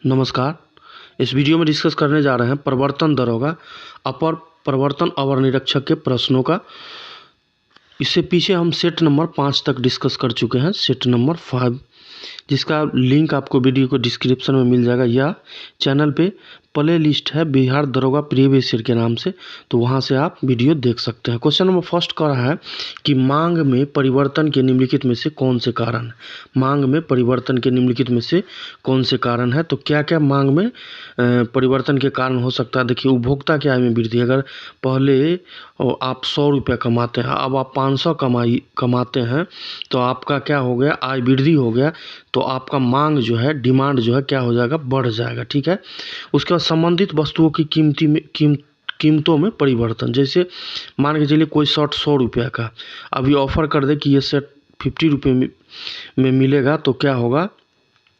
नमस्कार। इस वीडियो में डिस्कस करने जा रहे हैं प्रवर्तन दरोगा अपर प्रवर्तन अवर निरीक्षक के प्रश्नों का। इससे पीछे हम सेट नंबर 5 तक डिस्कस कर चुके हैं, सेट नंबर 5, जिसका लिंक आपको वीडियो को डिस्क्रिप्शन में मिल जाएगा या चैनल पे प्ले लिस्ट है बिहार दरोगा प्रीवियस ईयर के नाम से, तो वहाँ से आप वीडियो देख सकते हैं। क्वेश्चन नंबर फर्स्ट कर रहा है कि मांग में परिवर्तन के निम्नलिखित में से कौन से कारण है। मांग में परिवर्तन के निम्नलिखित में से कौन से कारण है, तो क्या क्या मांग में परिवर्तन के कारण हो सकता है। देखिए, उपभोक्ता की आय में वृद्धि। अगर पहले आप 100 रुपये कमाते हैं, अब आप 500 कमाते हैं, तो आपका क्या हो गया, आय वृद्धि हो गया, तो आपका मांग जो है, डिमांड जो है क्या हो जाएगा, बढ़ जाएगा। ठीक है। उसके बाद संबंधित वस्तुओं की कीमतों में परिवर्तन। जैसे मान के चलिए कोई शर्ट 100 रुपये का अभी ऑफर कर दे कि ये शर्ट 50 रुपये में मिलेगा, तो क्या होगा,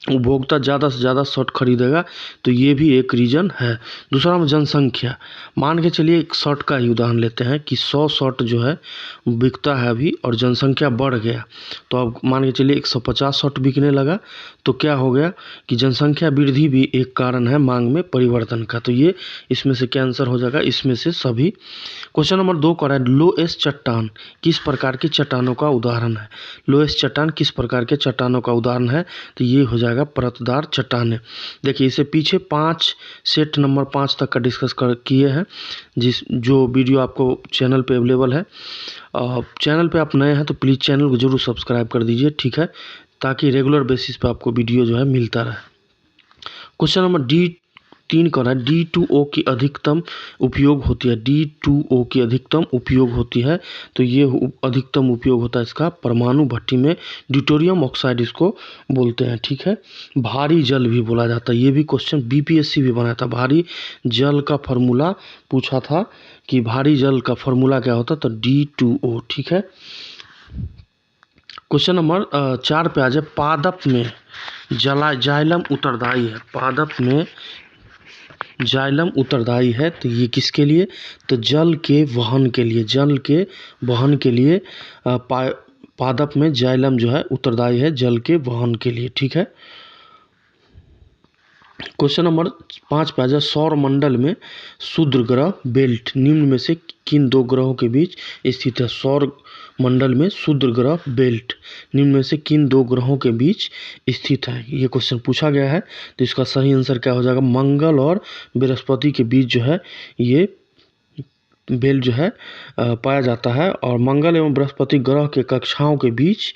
उपभोक्ता ज़्यादा से ज़्यादा शर्ट खरीदेगा, तो ये भी एक रीज़न है। दूसरा में जनसंख्या। मान के चलिए एक शर्ट का ही उदाहरण लेते हैं कि 100 शर्ट जो है बिकता है अभी और जनसंख्या बढ़ गया, तो अब मान के चलिए 150 शर्ट बिकने लगा, तो क्या हो गया कि जनसंख्या वृद्धि भी एक कारण है मांग में परिवर्तन का। तो ये इसमें से क्या आंसर हो जाएगा, इसमें से सभी। क्वेश्चन नंबर 2 कर रहा है लोएस्ट चट्टान किस प्रकार की चट्टानों का उदाहरण है। लोएस्ट चट्टान किस प्रकार के चट्टानों का उदाहरण है, तो ये हो जाएगा परतदार चट्टानें। देखिए, इससे पीछे 5 सेट नंबर 5 तक का डिस्कस किए हैं, जो वीडियो आपको चैनल पे अवेलेबल है। चैनल पे आप नए हैं तो प्लीज़ चैनल को जरूर सब्सक्राइब कर दीजिए, ठीक है, ताकि रेगुलर बेसिस पे आपको वीडियो जो है मिलता रहे। क्वेश्चन नंबर D3 कर रहा है D2O की अधिकतम उपयोग होती है। D2O की अधिकतम उपयोग होती है, तो ये अधिकतम उपयोग होता है इसका परमाणु भट्टी में, ड्यूटेरियम ऑक्साइड इसको बोलते हैं। ठीक है। भारी जल भी बोला जाता है, ये भी क्वेश्चन BPSC भी बनाया था। भारी जल का फॉर्मूला पूछा था कि भारी जल का फॉर्मूला क्या होता, तो D2O। ठीक है। क्वेश्चन नंबर 4 पे आ जाए। पादप में जाइलम उत्तरदायी है। पादप में जाइलम उत्तरदायी है, तो ये किसके लिए, तो जल के वहन के लिए। जल के वहन के लिए पादप में जाइलम जो है उत्तरदायी है जल के वहन के लिए। ठीक है। क्वेश्चन नंबर 5 पे आ जाए। सौर मंडल में क्षुद्र ग्रह बेल्ट निम्न में से किन दो ग्रहों के बीच स्थित है। सौर मंडल में क्षुद्र ग्रह बेल्ट निम्न में से किन दो ग्रहों के बीच स्थित है, ये क्वेश्चन पूछा गया है। तो इसका सही आंसर क्या हो जाएगा, मंगल और बृहस्पति के बीच जो है ये बेल्ट जो है पाया जाता है। और मंगल एवं बृहस्पति ग्रह के कक्षाओं के बीच,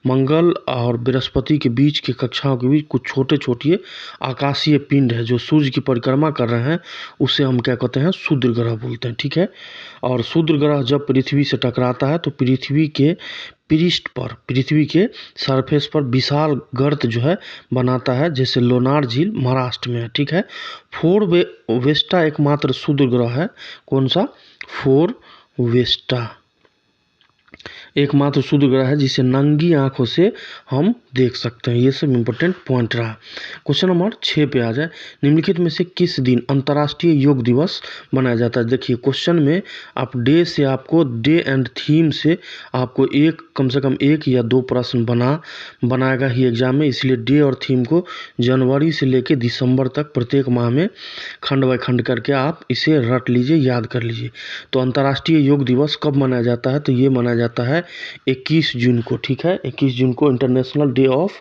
मंगल और बृहस्पति के बीच के कक्षाओं के बीच कुछ छोटे छोटे आकाशीय पिंड है जो सूर्य की परिक्रमा कर रहे हैं, उसे हम क्या कहते हैं, क्षुद्र ग्रह बोलते हैं। ठीक है। और क्षुद्र ग्रह जब पृथ्वी से टकराता है तो पृथ्वी के पृष्ठ पर, पृथ्वी के सरफेस पर विशाल गर्त जो है बनाता है, जैसे लोनार झील महाराष्ट्र में है। ठीक है। फोरवेस्टा एकमात्र क्षुद्र ग्रह है। कौन सा, फोरवेस्टा एकमात्र क्षुद्र ग्रह है जिसे नंगी आंखों से हम देख सकते हैं। ये सब इंपॉर्टेंट पॉइंट रहा। क्वेश्चन नंबर 6 पे आ जाए। निम्नलिखित में से किस दिन अंतर्राष्ट्रीय योग दिवस मनाया जाता है। देखिए, क्वेश्चन में आप डे से, आपको डे एंड थीम से आपको कम से कम 1 या 2 प्रश्न बनाएगा ही एग्जाम में, इसलिए डे और थीम को जनवरी से लेकर दिसंबर तक प्रत्येक माह में खंड बाय खंड करके आप इसे रट लीजिए, याद कर लीजिए। तो अंतर्राष्ट्रीय योग दिवस कब मनाया जाता है, तो ये मनाया जाता है 21 जून को। ठीक है। 21 जून को इंटरनेशनल डे ऑफ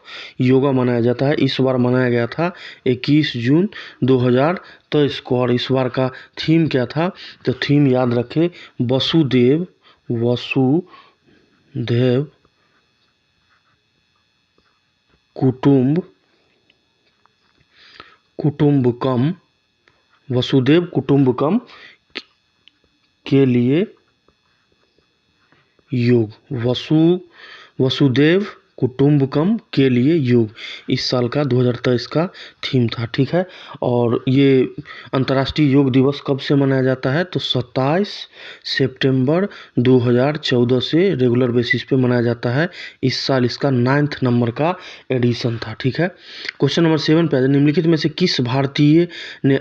योगा मनाया जाता है। इस बार मनाया गया था 21 जून 2023 को। और इस बार का थीम क्या था, तो थीम याद रखें, वसुदेव कुटुंबकम, वसुदेव कुटुंबकम के लिए योग। वसुदेव कुटुंबकम के लिए योग इस साल का 2023 का थीम था। ठीक है। और ये अंतर्राष्ट्रीय योग दिवस कब से मनाया जाता है, तो 27 सितंबर 2014 से रेगुलर बेसिस पे मनाया जाता है। इस साल इसका 9th नंबर का एडिशन था। ठीक है। क्वेश्चन नंबर 7 पे निम्नलिखित में से किस भारतीय ने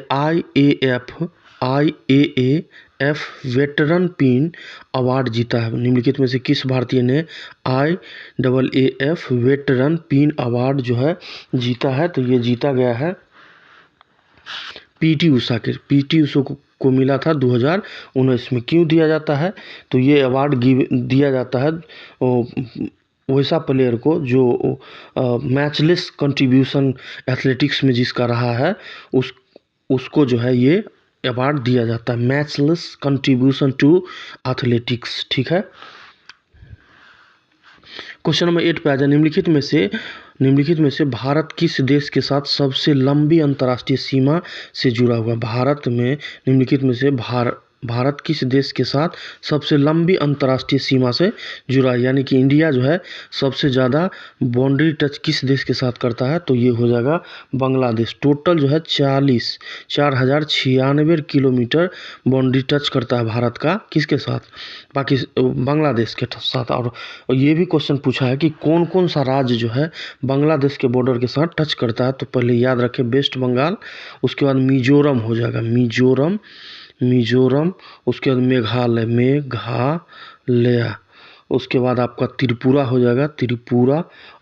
IAAF वेटरन पिन अवार्ड जीता है। निम्नलिखित में से किस भारतीय ने IAAF वेटरन पिन अवार्ड जो है जीता है, तो ये जीता गया है पीटी उषा को मिला था 2019 में। क्यों दिया जाता है? तो ये अवार्ड दिया जाता है वैसा प्लेयर को जो मैचलेस कंट्रीब्यूशन एथलेटिक्स में जिसका रहा है, उसको जो है ये अवार्ड दिया जाता है, मैचलेस कंट्रीब्यूशन टू एथलेटिक्स। ठीक है। क्वेश्चन नंबर 8 पे आ जाए। निम्नलिखित में से भारत किस देश के साथ सबसे लंबी अंतर्राष्ट्रीय सीमा से जुड़ा हुआ? भारत में निम्नलिखित में से भारत किस देश के साथ सबसे लंबी अंतर्राष्ट्रीय सीमा से जुड़ा है? यानी कि इंडिया जो है सबसे ज़्यादा बाउंड्री टच किस देश के साथ करता है? तो ये हो जाएगा बांग्लादेश। टोटल जो है 4,096 किलोमीटर बाउंड्री टच करता है भारत का, किसके साथ? बांग्लादेश के साथ। और ये भी क्वेश्चन पूछा है कि कौन कौन सा राज्य जो है बांग्लादेश के बॉर्डर के साथ टच करता है? तो पहले याद रखें वेस्ट बंगाल, उसके बाद मिजोरम हो जाएगा, मिजोरम, उसके बाद मेघालय, उसके बाद आपका त्रिपुरा हो जाएगा,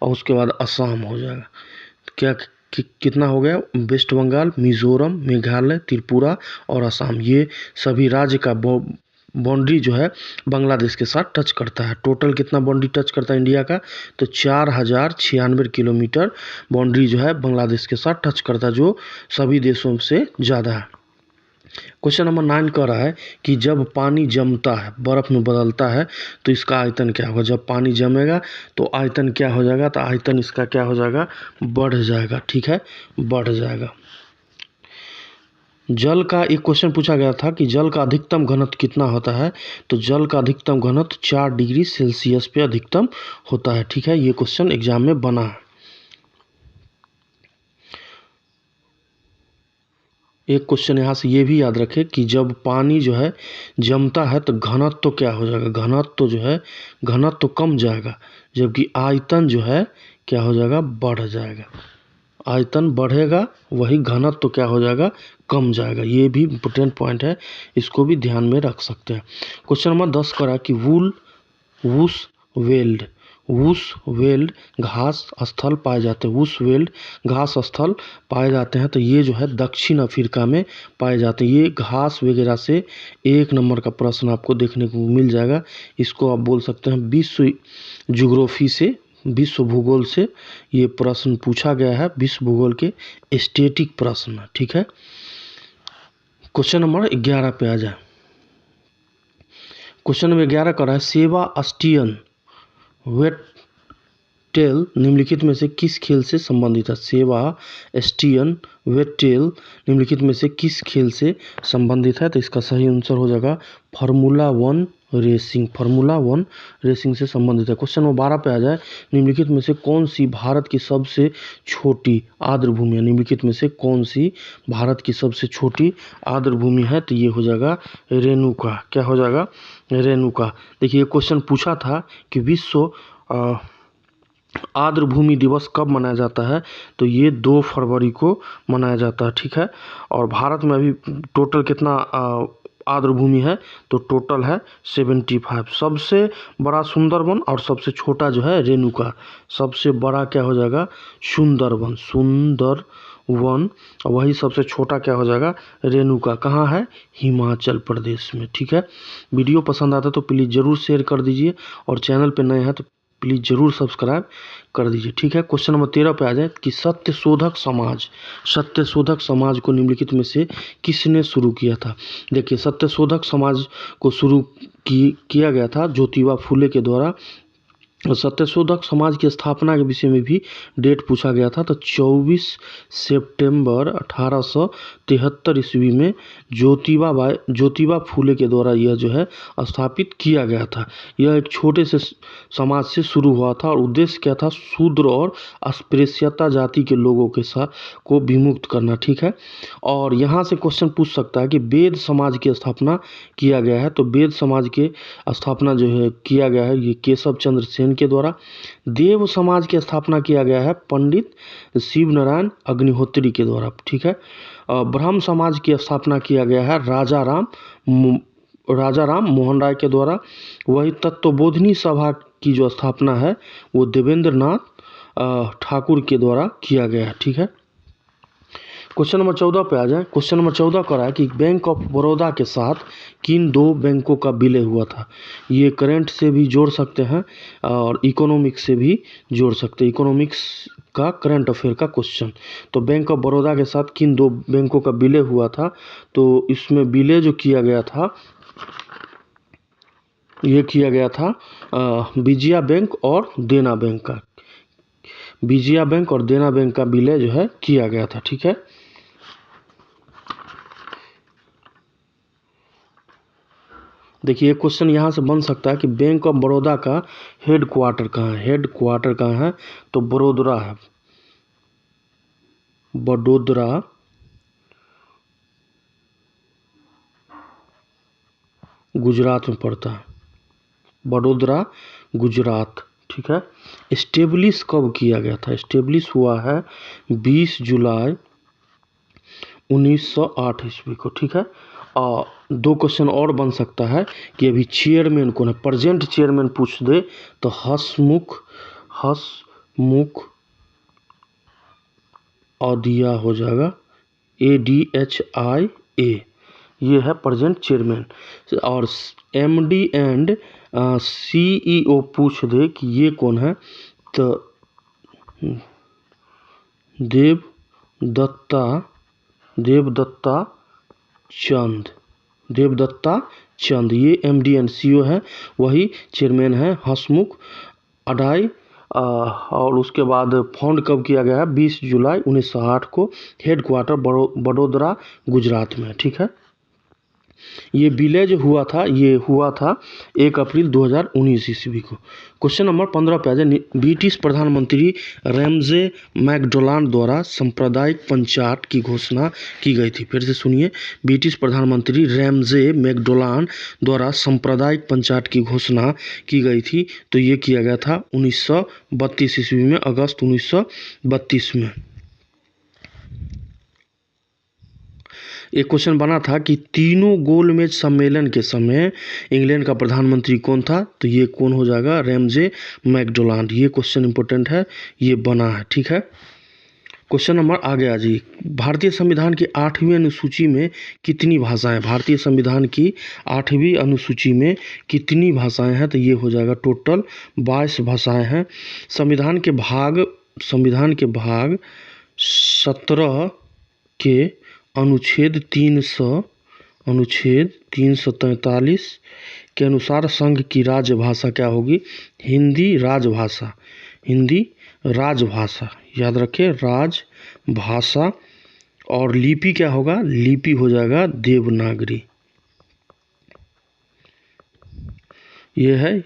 और उसके बाद असम हो जाएगा। कितना हो गया? वेस्ट बंगाल, मिजोरम, मेघालय, त्रिपुरा और असम, ये सभी राज्य का बाउंड्री जो है बांग्लादेश के साथ टच करता है। टोटल कितना बाउंड्री टच करता है इंडिया का? तो 4,096 किलोमीटर बाउंड्री जो है बांग्लादेश के साथ टच करता है, जो सभी देशों से ज़्यादा है। क्वेश्चन नंबर 9 कह रहा है कि जब पानी जमता है, बर्फ़ में बदलता है, तो इसका आयतन क्या होगा? जब पानी जमेगा तो आयतन क्या हो जाएगा? तो आयतन इसका क्या हो जाएगा? बढ़ जाएगा। ठीक है, बढ़ जाएगा। जल का एक क्वेश्चन पूछा गया था कि जल का अधिकतम घनत्व कितना होता है? तो जल का अधिकतम घनत्व 4 डिग्री सेल्सियस पे अधिकतम होता है। ठीक है, ये क्वेश्चन एग्जाम में बना है। एक क्वेश्चन यहाँ से ये भी याद रखें कि जब पानी जो है जमता है तो घनत्व तो क्या हो जाएगा? घनत्व जो है, घनत्व तो कम जाएगा, जबकि आयतन जो है क्या हो जाएगा? बढ़ जाएगा। आयतन बढ़ेगा, वही घनत्व तो क्या हो जाएगा? कम जाएगा। ये भी इम्पोर्टेंट पॉइंट है, इसको भी ध्यान में रख सकते हैं। क्वेश्चन नंबर 10 करा कि वुशवेल्ड घास स्थल पाए जाते हैं। वुशवेल्ड घास स्थल पाए जाते हैं, तो ये जो है दक्षिण अफ्रीका में पाए जाते हैं। ये घास वगैरह से 1 नंबर का प्रश्न आपको देखने को मिल जाएगा। इसको आप बोल सकते हैं विश्व भूगोल से ये प्रश्न पूछा गया है, विश्व भूगोल के स्टैटिक प्रश्न। ठीक है, क्वेश्चन नंबर 11 पे आ जाए। क्वेश्चन नंबर 11 कर रहा है सेबास्टियन वेट्टेल निम्नलिखित में से किस खेल से संबंधित है? सेबास्टियन वेट्टेल निम्नलिखित में से किस खेल से संबंधित है? तो इसका सही आंसर हो जाएगा फार्मूला 1 रेसिंग से संबंधित है। क्वेश्चन नंबर 12 पे आ जाए। निम्नलिखित में से कौन सी भारत की सबसे छोटी आर्द्रभूमि है? निम्नलिखित में से कौन सी भारत की सबसे छोटी आर्द्रभूमि है? तो ये हो जाएगा रेणुका। क्या हो जाएगा? रेणुका। देखिए, ये क्वेश्चन पूछा था कि विश्व आर्द्रभूमि दिवस कब मनाया जाता है? तो ये 2 फरवरी को मनाया जाता है। ठीक है, और भारत में अभी टोटल कितना आर्द्रभूमि है? तो टोटल है 75। सबसे बड़ा सुंदरवन और सबसे छोटा जो है रेणुका। सबसे बड़ा क्या हो जाएगा? सुंदरवन, वही सबसे छोटा क्या हो जाएगा? रेणुका। कहाँ है? हिमाचल प्रदेश में। ठीक है, वीडियो पसंद आता है तो प्लीज़ ज़रूर शेयर कर दीजिए, और चैनल पे नए हैं तो प्लीज़ ज़रूर सब्सक्राइब कर दीजिए। ठीक है, क्वेश्चन नंबर 13 पे आ जाए कि सत्यशोधक समाज को निम्नलिखित में से किसने शुरू किया था? देखिए, सत्यशोधक समाज को शुरू किया गया था ज्योतिबा फुले के द्वारा। सत्यशोधक समाज की स्थापना के विषय में भी डेट पूछा गया था, तो 24 सितंबर 1873 ईस्वी में ज्योतिबा फुले के द्वारा यह जो है स्थापित किया गया था। यह एक छोटे से समाज से शुरू हुआ था, और उद्देश्य क्या था? शूद्र और अस्पृश्यता जाति के लोगों के साथ को विमुक्त करना। ठीक है, और यहाँ से क्वेश्चन पूछ सकता है कि वेद समाज की स्थापना किया गया है। तो वेद समाज के स्थापना जो है किया गया है ये केशव चंद्र सेन के द्वारा। देव समाज की स्थापना किया गया है पंडित शिव नारायण अग्निहोत्री के द्वारा। ठीक है, ब्रह्म समाज की स्थापना किया गया है राजा राम मोहन राय के द्वारा। वही तत्वबोधिनी सभा की जो स्थापना है वो देवेंद्र नाथ ठाकुर के द्वारा किया गया है। ठीक है, क्वेश्चन नंबर 14 पे आ जाए। क्वेश्चन नंबर 14 कर रहा है कि बैंक ऑफ बड़ौदा के साथ किन दो बैंकों का विलय हुआ था। ये करंट से भी जोड़ सकते हैं और इकोनॉमिक्स से भी जोड़ सकते हैं, इकोनॉमिक्स का करंट अफेयर का क्वेश्चन। तो बैंक ऑफ बड़ौदा के साथ किन दो बैंकों का विलय हुआ था, तो इसमें विलय जो किया गया था ये किया गया था विजया बैंक और देना बैंक का, विजया बैंक और देना बैंक का विलय जो है किया गया था। ठीक है, देखिए क्वेश्चन यहाँ से बन सकता है कि बैंक ऑफ बड़ौदा का हेड क्वार्टर कहाँ है। हेड क्वार्टर कहाँ है, तो बड़ोदरा है, बड़ोदरा गुजरात में पड़ता है, बड़ोदरा गुजरात। ठीक है, एस्टेब्लिश कब किया गया था, एस्टेब्लिश हुआ है 20 जुलाई 1908 ईस्वी को। ठीक है, और दो क्वेश्चन और बन सकता है कि अभी चेयरमैन कौन है, प्रेजेंट चेयरमैन पूछ दे तो हसमुख औदिया हो जाएगा, ADHIA, ये है प्रेजेंट चेयरमैन। और MD एंड CEO पूछ दे कि ये कौन है, तो देवदत्ता चंद, ये MD एंड CEO है, वही चेयरमैन है हसमुख अढ़ाई। और उसके बाद फाउंड कब किया गया है, 20 जुलाई 1908 को, हेड क्वार्टर बड़ोदरा गुजरात में। ठीक है, ये विलय जो हुआ था ये हुआ था 1 अप्रैल 2019 ईस्वी को। क्वेश्चन नंबर 15 पे आ जाए। ब्रिटिश प्रधानमंत्री रैमजे मैकडोनाल्ड द्वारा सांप्रदायिक पंचायत की घोषणा की गई थी। फिर से सुनिए, ब्रिटिश प्रधानमंत्री रैमजे मैकडोनाल्ड द्वारा सांप्रदायिक पंचायत की घोषणा की गई थी। तो ये किया गया था 1932 ईस्वी में, अगस्त 1932 में। एक क्वेश्चन बना था कि तीनों गोलमेज सम्मेलन के समय इंग्लैंड का प्रधानमंत्री कौन था, तो ये कौन हो जाएगा, रैमजे मैकडोनाल्ड। ये क्वेश्चन इंपॉर्टेंट है, ये बना है। ठीक है, क्वेश्चन नंबर आगे आ जाइए। भारतीय संविधान की 8वीं अनुसूची में कितनी भाषाएं, भारतीय संविधान की 8वीं अनुसूची में कितनी भाषाएं हैं, तो ये हो जाएगा टोटल 22 भाषाएं हैं। संविधान के भाग 17 के अनुच्छेद 343 के अनुसार संघ की राजभाषा क्या होगी, हिंदी राजभाषा, याद रखें, राजभाषा। और लिपि क्या होगा, लिपि हो जाएगा देवनागरी, ये है।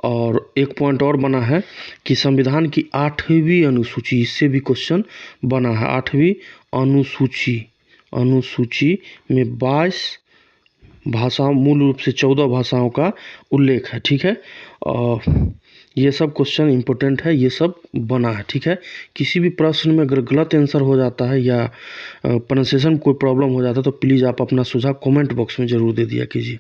और एक पॉइंट और बना है कि संविधान की 8वीं अनुसूची, इससे भी क्वेश्चन बना है। 8वीं अनुसूची में 22 भाषाओं, मूल रूप से 14 भाषाओं का उल्लेख है। ठीक है, और ये सब क्वेश्चन इंपॉर्टेंट है, ये सब बना है। ठीक है, किसी भी प्रश्न में अगर गलत आंसर हो जाता है या प्रोनाउंसिएशन में कोई प्रॉब्लम हो जाता है तो प्लीज़ आप अपना सुझाव कमेंट बॉक्स में ज़रूर दे दिया कीजिए।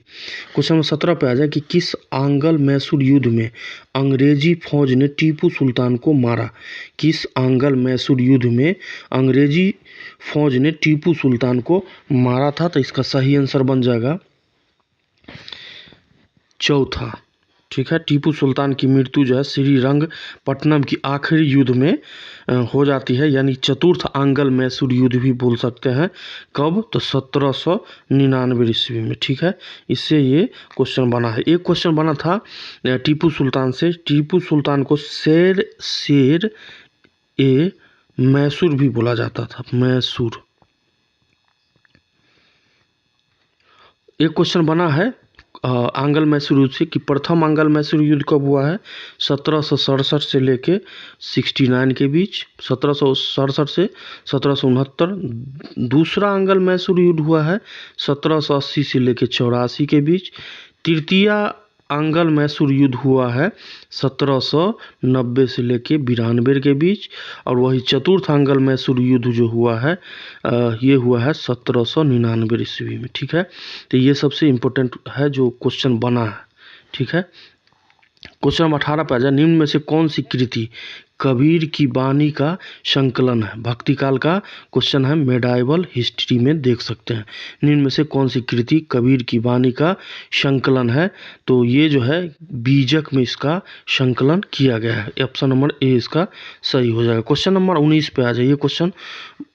क्वेश्चन नंबर 17 पे आ जाए कि किस आंग्ल मैसूर युद्ध में अंग्रेजी फौज ने टीपू सुल्तान को मारा। किस आंग्ल मैसूर युद्ध में अंग्रेजी फौज ने टीपू सुल्तान को मारा था, तो इसका सही आंसर बन जाएगा चौथा। ठीक है, टीपू सुल्तान की मृत्यु जो है श्रीरंगपट्टनम की आखिरी युद्ध में हो जाती है, यानी चतुर्थ आंग्ल मैसूर युद्ध भी बोल सकते हैं। कब, तो 1799 ईस्वी में। ठीक है, इससे ये क्वेश्चन बना है। एक क्वेश्चन बना था टीपू सुल्तान से, टीपू सुल्तान को शेर ए मैसूर भी बोला जाता था, मैसूर। एक क्वेश्चन बना है आंग्ल मैसूर युद्ध से कि प्रथम आंग्ल मैसूर युद्ध कब हुआ है, 1767 से लेके 69 के बीच, 1767 से 1769। दूसरा आंग्ल मैसूर युद्ध हुआ है 1780 से लेके 84 के बीच। तृतीय आंग्ल मैसूर युद्ध हुआ है 1790 से लेके 92 के बीच। और वही चतुर्थ आंग्ल मैसूर युद्ध जो हुआ है ये हुआ है 1799 ईस्वी में। ठीक है, तो ये सबसे इम्पोर्टेंट है जो क्वेश्चन बना है। ठीक है, क्वेश्चन नंबर 18 पे आ जाए, निम्न में से कौन सी कृति कबीर की वाणी का संकलन है? भक्ति काल का क्वेश्चन है, मेडाइवल हिस्ट्री में देख सकते हैं। निम्न में से कौन सी कृति कबीर की वाणी का संकलन है? तो ये जो है बीजक में इसका संकलन किया गया है। ऑप्शन नंबर ए इसका सही हो जाएगा। क्वेश्चन नंबर 19 पे आ जाइए। क्वेश्चन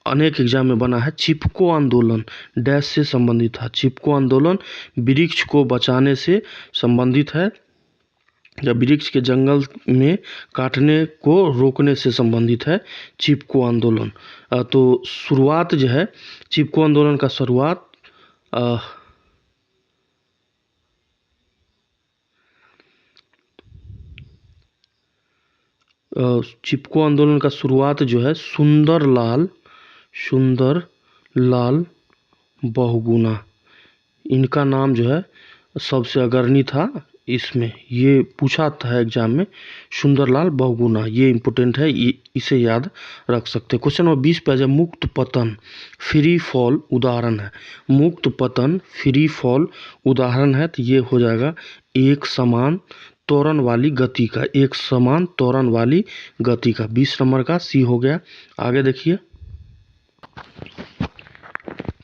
अनेक एग्जाम में बना है। चिपको आंदोलन डैश से संबंधित है। चिपको आंदोलन वृक्ष को बचाने से संबंधित है या वृक्ष के जंगल में काटने को रोकने से संबंधित है चिपको आंदोलन। तो शुरुआत जो है चिपको आंदोलन का शुरुआत चिपको आंदोलन का शुरुआत जो है सुंदरलाल बहुगुणा, इनका नाम जो है सबसे अग्रणी था। इसमें ये पूछा था एग्जाम में, सुंदरलाल बहुगुणा, ये इम्पोर्टेंट है, इसे याद रख सकते हैं। क्वेश्चन नंबर 20 पे आ जाए। मुक्त पतन फ्री फॉल उदाहरण है। मुक्त पतन फ्री फॉल उदाहरण है, तो ये हो जाएगा एक समान त्वरण वाली गति का। एक समान त्वरण वाली गति का 20 नंबर का सी हो गया। आगे देखिए,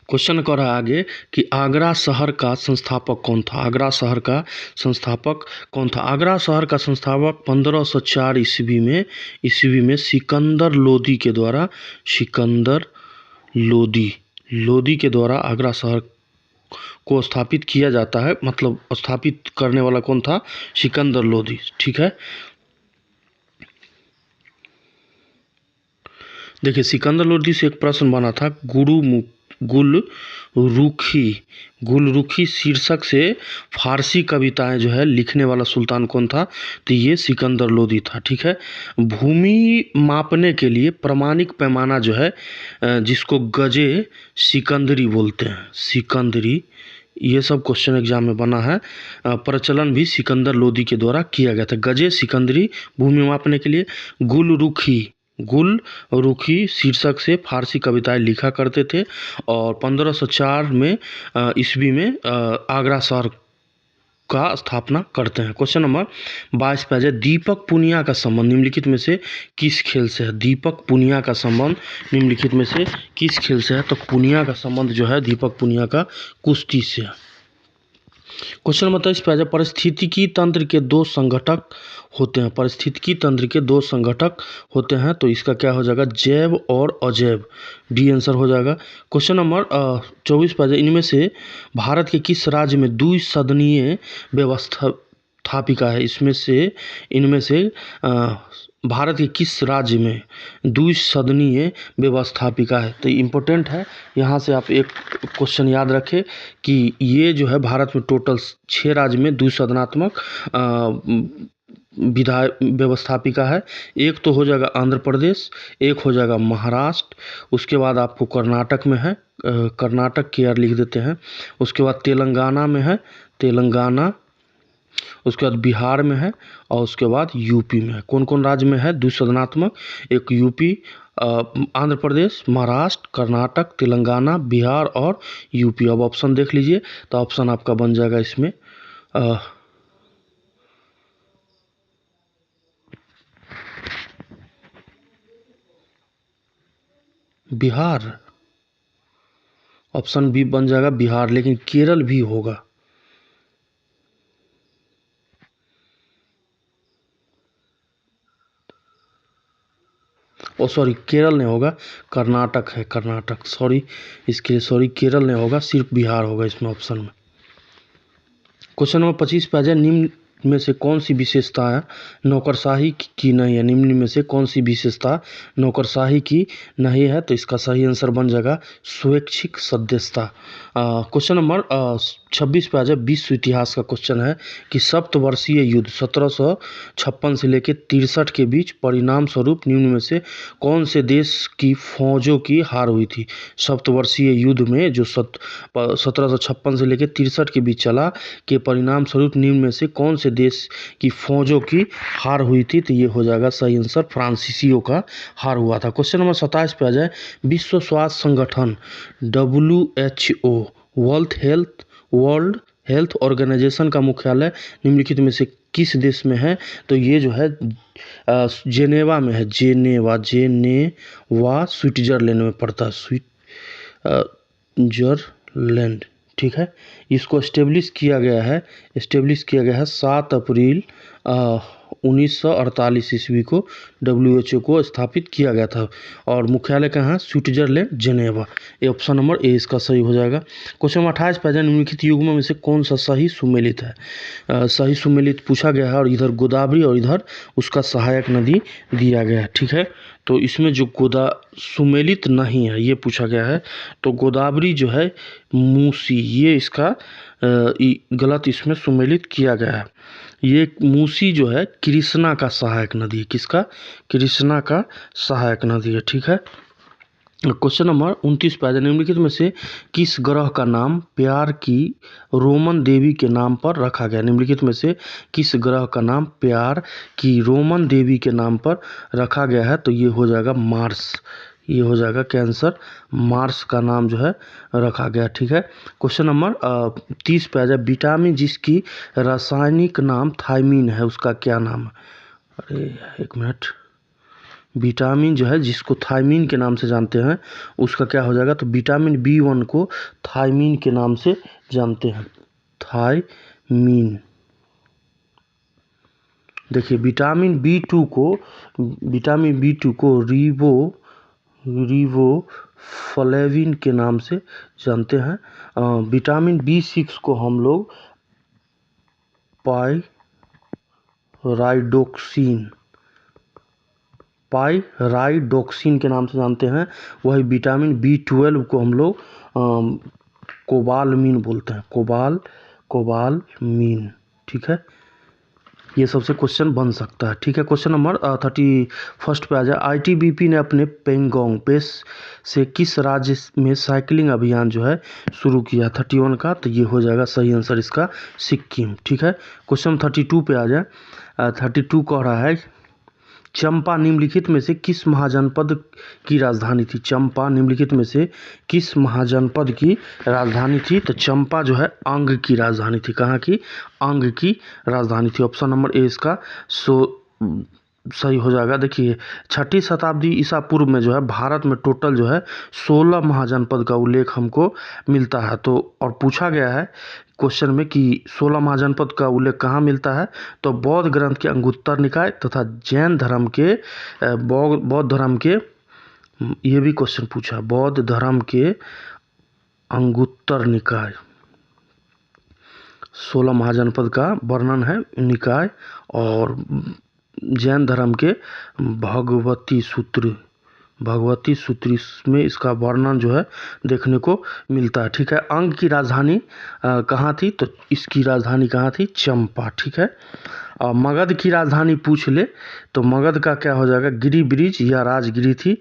क्वेश्चन कर रहा है आगे कि आगरा शहर का संस्थापक कौन था? आगरा शहर का संस्थापक कौन था? आगरा शहर का संस्थापक 1504 ईस्वी में सिकंदर लोदी के द्वारा, सिकंदर लोदी के द्वारा आगरा शहर को स्थापित किया जाता है। मतलब स्थापित करने वाला कौन था? सिकंदर लोदी। ठीक है, देखिए सिकंदर लोदी से एक प्रश्न बना था, गुलरुखी शीर्षक से फारसी कविताएं जो है लिखने वाला सुल्तान कौन था? तो ये सिकंदर लोदी था। ठीक है, भूमि मापने के लिए प्रमाणिक पैमाना जो है जिसको गजे सिकंदरी बोलते हैं, सिकंदरी, ये सब क्वेश्चन एग्जाम में बना है। प्रचलन भी सिकंदर लोदी के द्वारा किया गया था। गजे सिकंदरी भूमि मापने के लिए। गुलरुखी शीर्षक से फारसी कविताएं लिखा करते थे और 1504 में ईस्वी में आगरा शहर का स्थापना करते हैं। क्वेश्चन नंबर 22 पे आ जाए। दीपक पुनिया का संबंध निम्नलिखित में से किस खेल से है? दीपक पुनिया का संबंध निम्नलिखित में से किस खेल से है? तो पुनिया का संबंध जो है दीपक पुनिया का कुश्ती से है। क्वेश्चन नंबर 23 पे आ जाए। पारिस्थितिकी तंत्र के दो संघटक होते हैं। पारिस्थितिकी तंत्र के दो संघटक होते हैं, तो इसका क्या हो जाएगा? जैव और अजैव, डी आंसर हो जाएगा। क्वेश्चन नंबर 24 पे आ जाए। इनमें से भारत के किस राज्य में द्विसदनीय व्यवस्थापिका है? इनमें से भारत के किस राज्य में द्विसदनीय व्यवस्थापिका है? तो इम्पोर्टेंट है, यहाँ से आप एक क्वेश्चन याद रखें कि ये जो है भारत में टोटल 6 राज्य में द्विसदनात्मक व्यवस्थापिका है। एक तो हो जाएगा आंध्र प्रदेश, एक हो जाएगा महाराष्ट्र, उसके बाद आपको कर्नाटक में है, कर्नाटक केयर लिख देते हैं, उसके बाद तेलंगाना में है, तेलंगाना, उसके बाद बिहार में है और उसके बाद यूपी में है। कौन कौन राज्य में है द्विसदनात्मक? एक यूपी, आंध्र प्रदेश, महाराष्ट्र, कर्नाटक, तेलंगाना, बिहार और यूपी। अब ऑप्शन देख लीजिए, तो ऑप्शन आपका बन जाएगा इसमें बिहार। ऑप्शन बी बन जाएगा बिहार, लेकिन केरल भी होगा। सॉरी, केरल नहीं होगा, कर्नाटक है, कर्नाटक, सॉरी, इसके लिए सॉरी, केरल नहीं होगा, सिर्फ बिहार होगा इसमें ऑप्शन में। क्वेश्चन नंबर 25 पे आ जाए। निम्न में से कौन सी विशेषता है नौकरशाही की नहीं है? निम्न में से कौन सी विशेषता नौकरशाही की नहीं है? तो इसका सही आंसर बन जाएगा स्वैच्छिक सदस्यता। क्वेश्चन नंबर 26 पे आ जाए। विश्व इतिहास का क्वेश्चन है कि सप्तवर्षीय युद्ध 1756 से लेकर 63 के बीच परिणाम स्वरूप निम्न में से कौन से देश की फौजों की हार हुई थी? सप्तवर्षीय युद्ध में जो 1756 से लेकर 63 के बीच चला, के परिणाम स्वरूप निम्न में से कौन से देश की फौजों की हार हुई थी? तो ये हो जाएगा सही आंसर, फ्रांसीसियों का हार हुआ था। क्वेश्चन नंबर 27 पे आ जाए। विश्व स्वास्थ्य संगठन WHO वर्ल्ड हेल्थ ऑर्गेनाइजेशन का मुख्यालय निम्नलिखित में से किस देश में है? तो ये जो है जेनेवा में है। जेनेवा स्विट्जरलैंड में पड़ता है। स्विट्जरलैंड, ठीक है। इसको एस्टेब्लिश किया गया है 7 अप्रैल 1948 ईस्वी को WHO को स्थापित किया गया था। और मुख्यालय कहाँ है? Switzerland, Geneva. ये ऑप्शन नंबर ए इसका सही हो जाएगा। क्वेश्चन 28 पे निम्नलिखित युग्मों में से कौन सा सही सुमेलित है? सही सुमेलित पूछा गया है और इधर गोदावरी और इधर उसका सहायक नदी दिया गया है, ठीक है। तो इसमें जो सुमेलित नहीं है ये पूछा गया है। तो गोदावरी जो है मूसी, ये इसका गलत इसमें सुमेलित किया गया है। ये मूसी जो है कृष्णा का सहायक नदी है। किसका? कृष्णा का सहायक नदी है, ठीक है। क्वेश्चन नंबर 29 पे निम्नलिखित में से किस ग्रह का नाम प्यार की रोमन देवी के नाम पर रखा गया? निम्नलिखित में से किस ग्रह का नाम प्यार की रोमन देवी के नाम पर रखा गया है? तो ये हो जाएगा मार्स। ये हो जाएगा कैंसर, मार्स का नाम जो है रखा गया, ठीक है। क्वेश्चन नंबर 30 पे आ जाए। विटामिन जिसकी रासायनिक नाम थायमीन है उसका क्या नाम है? अरे एक मिनट, विटामिन जो है जिसको थायमीन के नाम से जानते हैं उसका क्या हो जाएगा? तो विटामिन B1 को थायमीन के नाम से जानते हैं, थायमीन। देखिए विटामिन B2 को रिबोफ्लेविन के नाम से जानते हैं। विटामिन B6 को हम लोग पाइराइडोक्सिन के नाम से जानते हैं। वही विटामिन B12 को हम लोग कोबालमीन बोलते हैं, कोबालमीन, ठीक है। ये सबसे क्वेश्चन बन सकता है, ठीक है। क्वेश्चन नंबर 31 पे आ जाए। ITBP ने अपने पेंगोंग पेस से किस राज्य में साइकिलिंग अभियान जो है शुरू किया? 31 का, तो ये हो जाएगा सही आंसर इसका सिक्किम, ठीक है। क्वेश्चन 32 पे आ जाए। 32 कह रहा है चंपा निम्नलिखित में से किस महाजनपद की राजधानी थी? चंपा निम्नलिखित में से किस महाजनपद की राजधानी थी? तो चंपा जो है अंग की राजधानी थी। कहाँ की? अंग की राजधानी थी। ऑप्शन नंबर ए इसका सही हो जाएगा। देखिए 6ठी शताब्दी ईसा पूर्व में जो है भारत में टोटल जो है 16 महाजनपद का उल्लेख हमको मिलता है। तो और पूछा गया है क्वेश्चन में कि 16 महाजनपद का उल्लेख कहाँ मिलता है? तो बौद्ध ग्रंथ के अंगुत्तर निकाय तथा जैन धर्म के बौद्ध धर्म के, ये भी क्वेश्चन पूछा, बौद्ध धर्म के अंगुत्तर निकाय, 16 महाजनपद का वर्णन है निकाय, और जैन धर्म के भगवती सूत्र इसमें इसका वर्णन जो है देखने को मिलता है, ठीक है। अंग की राजधानी कहाँ थी? तो इसकी राजधानी कहाँ थी? चंपा, ठीक है। और मगध की राजधानी पूछ ले तो मगध का क्या हो जाएगा? गिरिब्रिज या राजगिरी थी,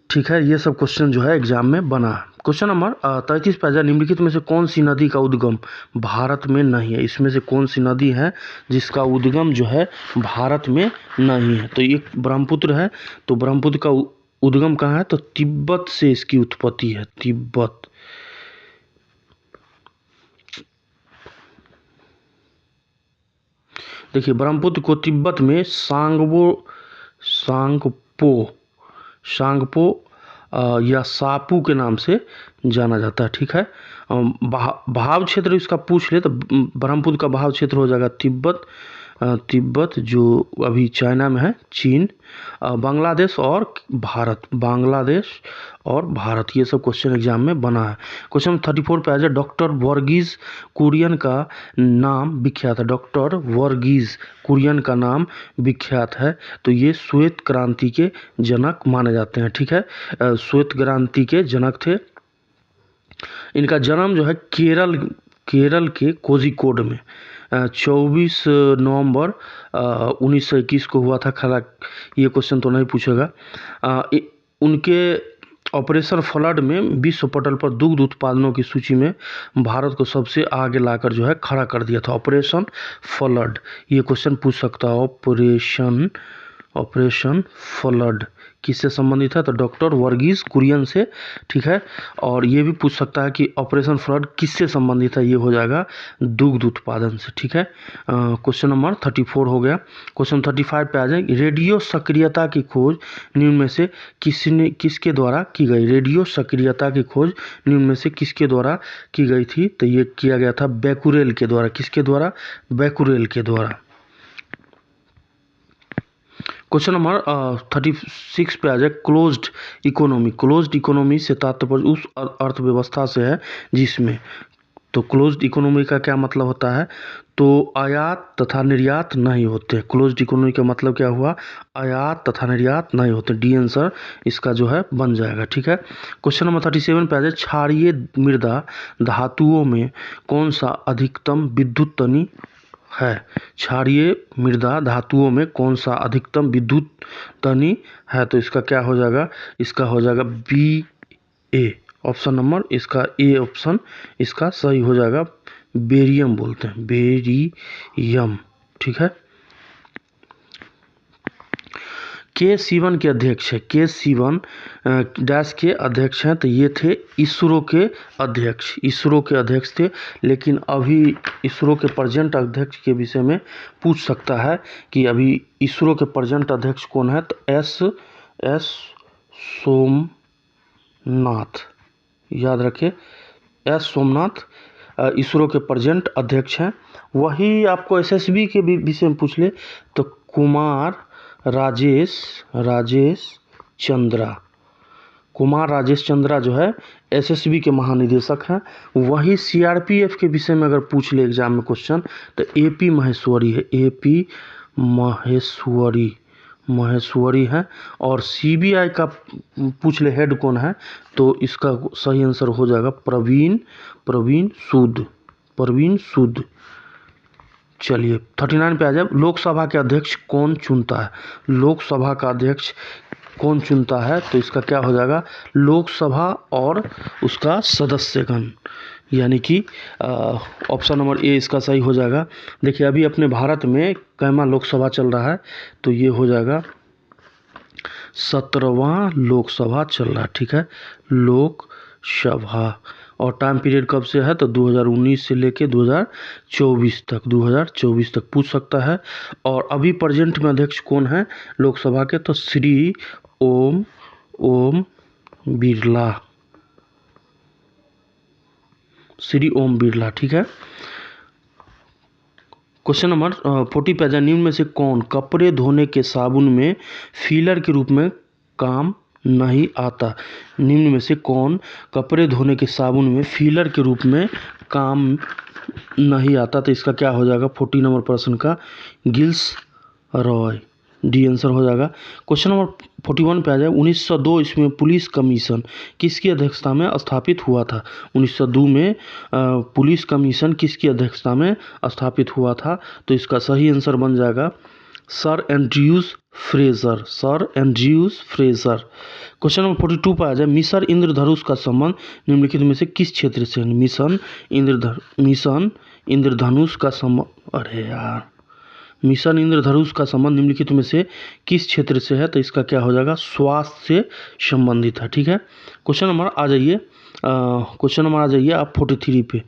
ठीक है। ये सब क्वेश्चन जो है एग्जाम में बना। क्वेश्चन नंबर 33 पे आ निम्नलिखित में से कौन सी नदी का उद्गम भारत में नहीं है? इसमें से कौन सी नदी है जिसका उद्गम जो है भारत में नहीं है? तो एक ब्रह्मपुत्र है। तो ब्रह्मपुत्र का उद्गम कहाँ है? तो तिब्बत से इसकी उत्पत्ति है, तिब्बत। देखिए ब्रह्मपुत्र को तिब्बत में सांगपो या सापू के नाम से जाना जाता है, ठीक है। भाव क्षेत्र इसका पूछ ले तो ब्रह्मपुत्र का भाव क्षेत्र हो जाएगा तिब्बत जो अभी चाइना में है, चीन, बांग्लादेश और भारत, ये सब क्वेश्चन एग्जाम में बना है। क्वेश्चन 34 पे आ जाए। डॉक्टर वर्गीज कुरियन का नाम विख्यात है। डॉक्टर वर्गीज कुरियन का नाम विख्यात है। तो ये श्वेत क्रांति के जनक माने जाते हैं, ठीक है। श्वेत क्रांति के जनक थे। इनका जन्म जो है केरल के कोझिकोड में 24 नवंबर 1921 को हुआ था। खैर ये क्वेश्चन तो नहीं पूछेगा। उनके ऑपरेशन फ्लड में विश्व पटल पर दुग्ध उत्पादनों की सूची में भारत को सबसे आगे लाकर जो है खड़ा कर दिया था। ऑपरेशन फ्लड, ये क्वेश्चन पूछ सकता है। ऑपरेशन फ्लड किससे संबंधित है? तो डॉक्टर वर्गीस कुरियन से, ठीक है। और ये भी पूछ सकता है कि ऑपरेशन फ्लड किससे संबंधित है? ये हो जाएगा दुग्ध उत्पादन से, ठीक है। क्वेश्चन नंबर 34 हो गया। क्वेश्चन 35 पे आ जाए। रेडियो सक्रियता की खोज निम्न में से किसके द्वारा की गई? रेडियो सक्रियता की खोज निम्न में से किसके द्वारा की गई थी? तो ये किया गया था बैकुरेल के द्वारा। किसके द्वारा? बैकुरेल के द्वारा। क्वेश्चन नंबर 36 पे आ जाए। Closed economy. क्लोज्ड इकोनॉमी से तात्पर्य उस अर्थव्यवस्था से है जिसमें, तो क्लोज्ड इकोनॉमी का क्या मतलब होता है? तो आयात तथा निर्यात नहीं होते। क्लोज्ड इकोनॉमी का मतलब क्या हुआ? आयात तथा निर्यात नहीं होते। डी आंसर इसका जो है बन जाएगा, ठीक है। क्वेश्चन नंबर 37 पे आ जाए। क्षारीय मृदा धातुओं में कौन सा अधिकतम विद्युत तनी है? क्षारीय मृदा धातुओं में कौन सा अधिकतम विद्युत तनी है? तो इसका क्या हो जाएगा? इसका हो जाएगा बी ए ऑप्शन नंबर, इसका ए ऑप्शन इसका सही हो जाएगा। बेरियम बोलते हैं, बेरियम, ठीक है। के सिवन के अध्यक्ष है। के सिवन डैश के अध्यक्ष हैं, तो ये थे इसरो के अध्यक्ष। इसरो के अध्यक्ष थे, लेकिन अभी इसरो के प्रेजेंट अध्यक्ष के विषय में पूछ सकता है कि अभी इसरो के प्रेजेंट अध्यक्ष कौन है? तो एस सोमनाथ, याद रखिए, एस सोमनाथ इसरो के प्रेजेंट अध्यक्ष हैं। वही आपको एसएसबी के विषय में पूछ ले तो कुमार राजेश चंद्रा, कुमार राजेश चंद्रा जो है एसएसबी के महानिदेशक हैं। वही सीआरपीएफ के विषय में अगर पूछ ले एग्जाम में क्वेश्चन, तो एपी महेश्वरी है। एपी महेश्वरी है। और सीबीआई का पूछ ले हेड कौन है, तो इसका सही आंसर हो जाएगा प्रवीण सूद। चलिए 39 पे आ जाए। लोकसभा के अध्यक्ष कौन चुनता है? लोकसभा का अध्यक्ष कौन चुनता है? तो इसका क्या हो जाएगा? लोकसभा और उसका सदस्यगण, यानी कि ऑप्शन नंबर ए इसका सही हो जाएगा। देखिए अभी अपने भारत में कैमा लोकसभा चल रहा है, तो ये हो जाएगा 17वां लोकसभा चल रहा है, ठीक है, लोकसभा। और टाइम पीरियड कब से है? तो 2019 से लेके 2024 तक पूछ सकता है। और अभी प्रेजेंट में अध्यक्ष कौन है लोकसभा के? तो श्री ओम बिरला, ठीक है। क्वेश्चन नंबर 40 पे निम्न में से कौन कपड़े धोने के साबुन में फीलर के रूप में काम नहीं आता? निम्न में से कौन कपड़े धोने के साबुन में फीलर के रूप में काम नहीं आता? तो इसका क्या हो जाएगा? 40 नंबर प्रश्न का गिल्स रॉय, डी आंसर हो जाएगा। क्वेश्चन नंबर 41 पे आ जाए। 1902 इसमें पुलिस कमीशन किसकी अध्यक्षता में स्थापित हुआ था? 1902 में पुलिस कमीशन किसकी अध्यक्षता में स्थापित हुआ था? तो इसका सही आंसर बन जाएगा sir Andrews Fraser. Question number 42 पर आ जाए। मिशन इंद्रधनुष का संबंध निम्नलिखित में से किस क्षेत्र से? मिशन इंद्रधनुष का संबंध, अरे यार, मिशन इंद्रधनुष का संबंध निम्नलिखित में से किस क्षेत्र से है? तो इसका क्या हो जाएगा? स्वास्थ्य से संबंधित है, ठीक है। क्वेश्चन नंबर आ जाइए आप 43 पे।